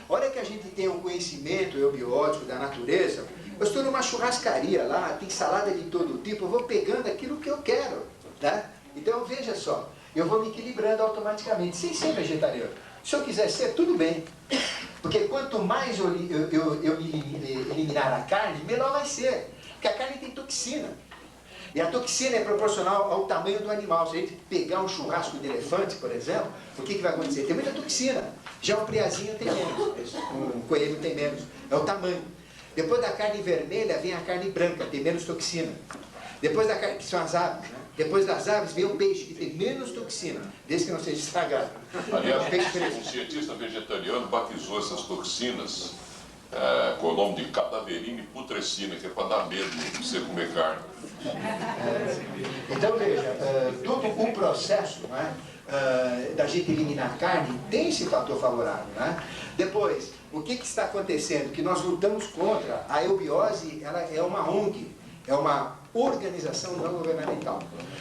A hora que a gente tem um conhecimento eubiótico da natureza, eu estou numa churrascaria lá, tem salada de todo tipo, eu vou pegando aquilo que eu quero. Tá? Então veja só, eu vou me equilibrando automaticamente, sem ser vegetariano. Se eu quiser ser, tudo bem. Porque quanto mais eu eliminar a carne, menor vai ser. Porque a carne tem toxina. E a toxina é proporcional ao tamanho do animal. Se a gente pegar um churrasco de elefante, por exemplo, o que vai acontecer? Tem muita toxina. Já o priazinho tem menos, um coelho tem menos. É o tamanho. Depois da carne vermelha vem a carne branca, tem menos toxina. Depois da carne, que são as aves, né? Depois das aves vem o peixe, que tem menos toxina, desde que não seja estragado. Aliás, um cientista vegetariano batizou essas toxinas com o nome de cadaverina e putrescina, que é para dar medo de você comer carne. Então veja, todo o processo, né, da gente eliminar a carne tem esse fator favorável. Né? Depois, o que está acontecendo? Que nós lutamos contra. A eubiose, ela é uma ONG, é uma organização não governamental.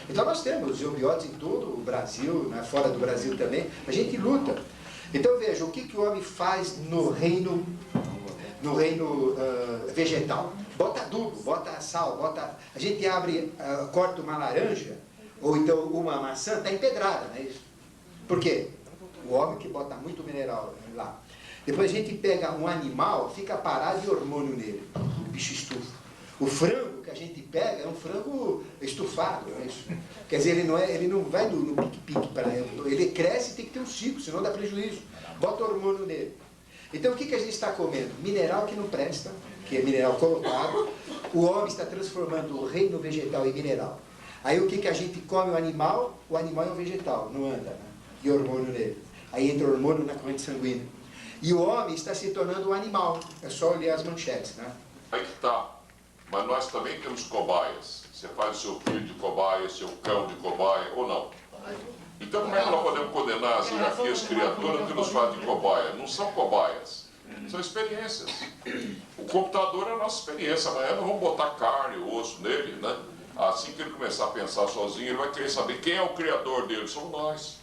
Então nós temos eubiotes em todo o Brasil, né, fora do Brasil também, a gente luta. Então veja, o que o homem faz no reino vegetal? Bota adubo, bota sal, a gente abre, corta uma laranja, ou então uma maçã, está empedrada, não é isso? Por quê? O homem que bota muito mineral lá. Depois a gente pega um animal, fica parado e hormônio nele, o bicho estufa. O frango que a gente pega é um frango estufado, não é isso? Quer dizer, ele não vai no pique-pique para ele cresce e tem que ter um ciclo, senão dá prejuízo. Bota hormônio nele. Então o que a gente está comendo? Mineral que não presta, que é mineral colocado. O homem está transformando o reino vegetal em mineral. Aí o que a gente come? O animal é um vegetal, não anda, né? E hormônio nele. Aí entra o hormônio na corrente sanguínea. E o homem está se tornando um animal. É só olhar as manchetes, né? Aí que está. Mas nós também temos cobaias. Você faz o seu filho de cobaia, seu cão de cobaia, ou não? Então como é que nós podemos condenar as hierarquias criadoras que nos fazem de cobaia? Não são cobaias, são experiências. O computador é a nossa experiência, amanhã nós vamos botar carne, osso nele, né? Assim que ele começar a pensar sozinho, ele vai querer saber quem é o criador dele, somos nós.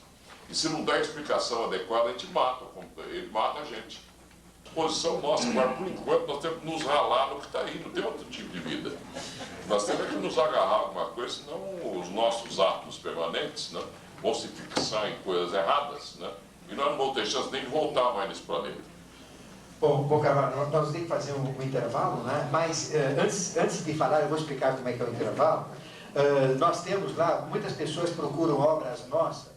E se não der explicação adequada, a gente mata, ele mata a gente. Posição nossa, agora por enquanto nós temos que nos ralar no que está aí, não tem outro tipo de vida. Nós temos que nos agarrar a alguma coisa, senão os nossos atos permanentes, né, vão se fixar em coisas erradas, né, e nós não vamos ter chance nem de voltar mais nesse planeta. Bom, Carvalho, nós temos que fazer um intervalo, né? Mas antes de falar, eu vou explicar como é que é o intervalo. Nós temos lá, muitas pessoas procuram obras nossas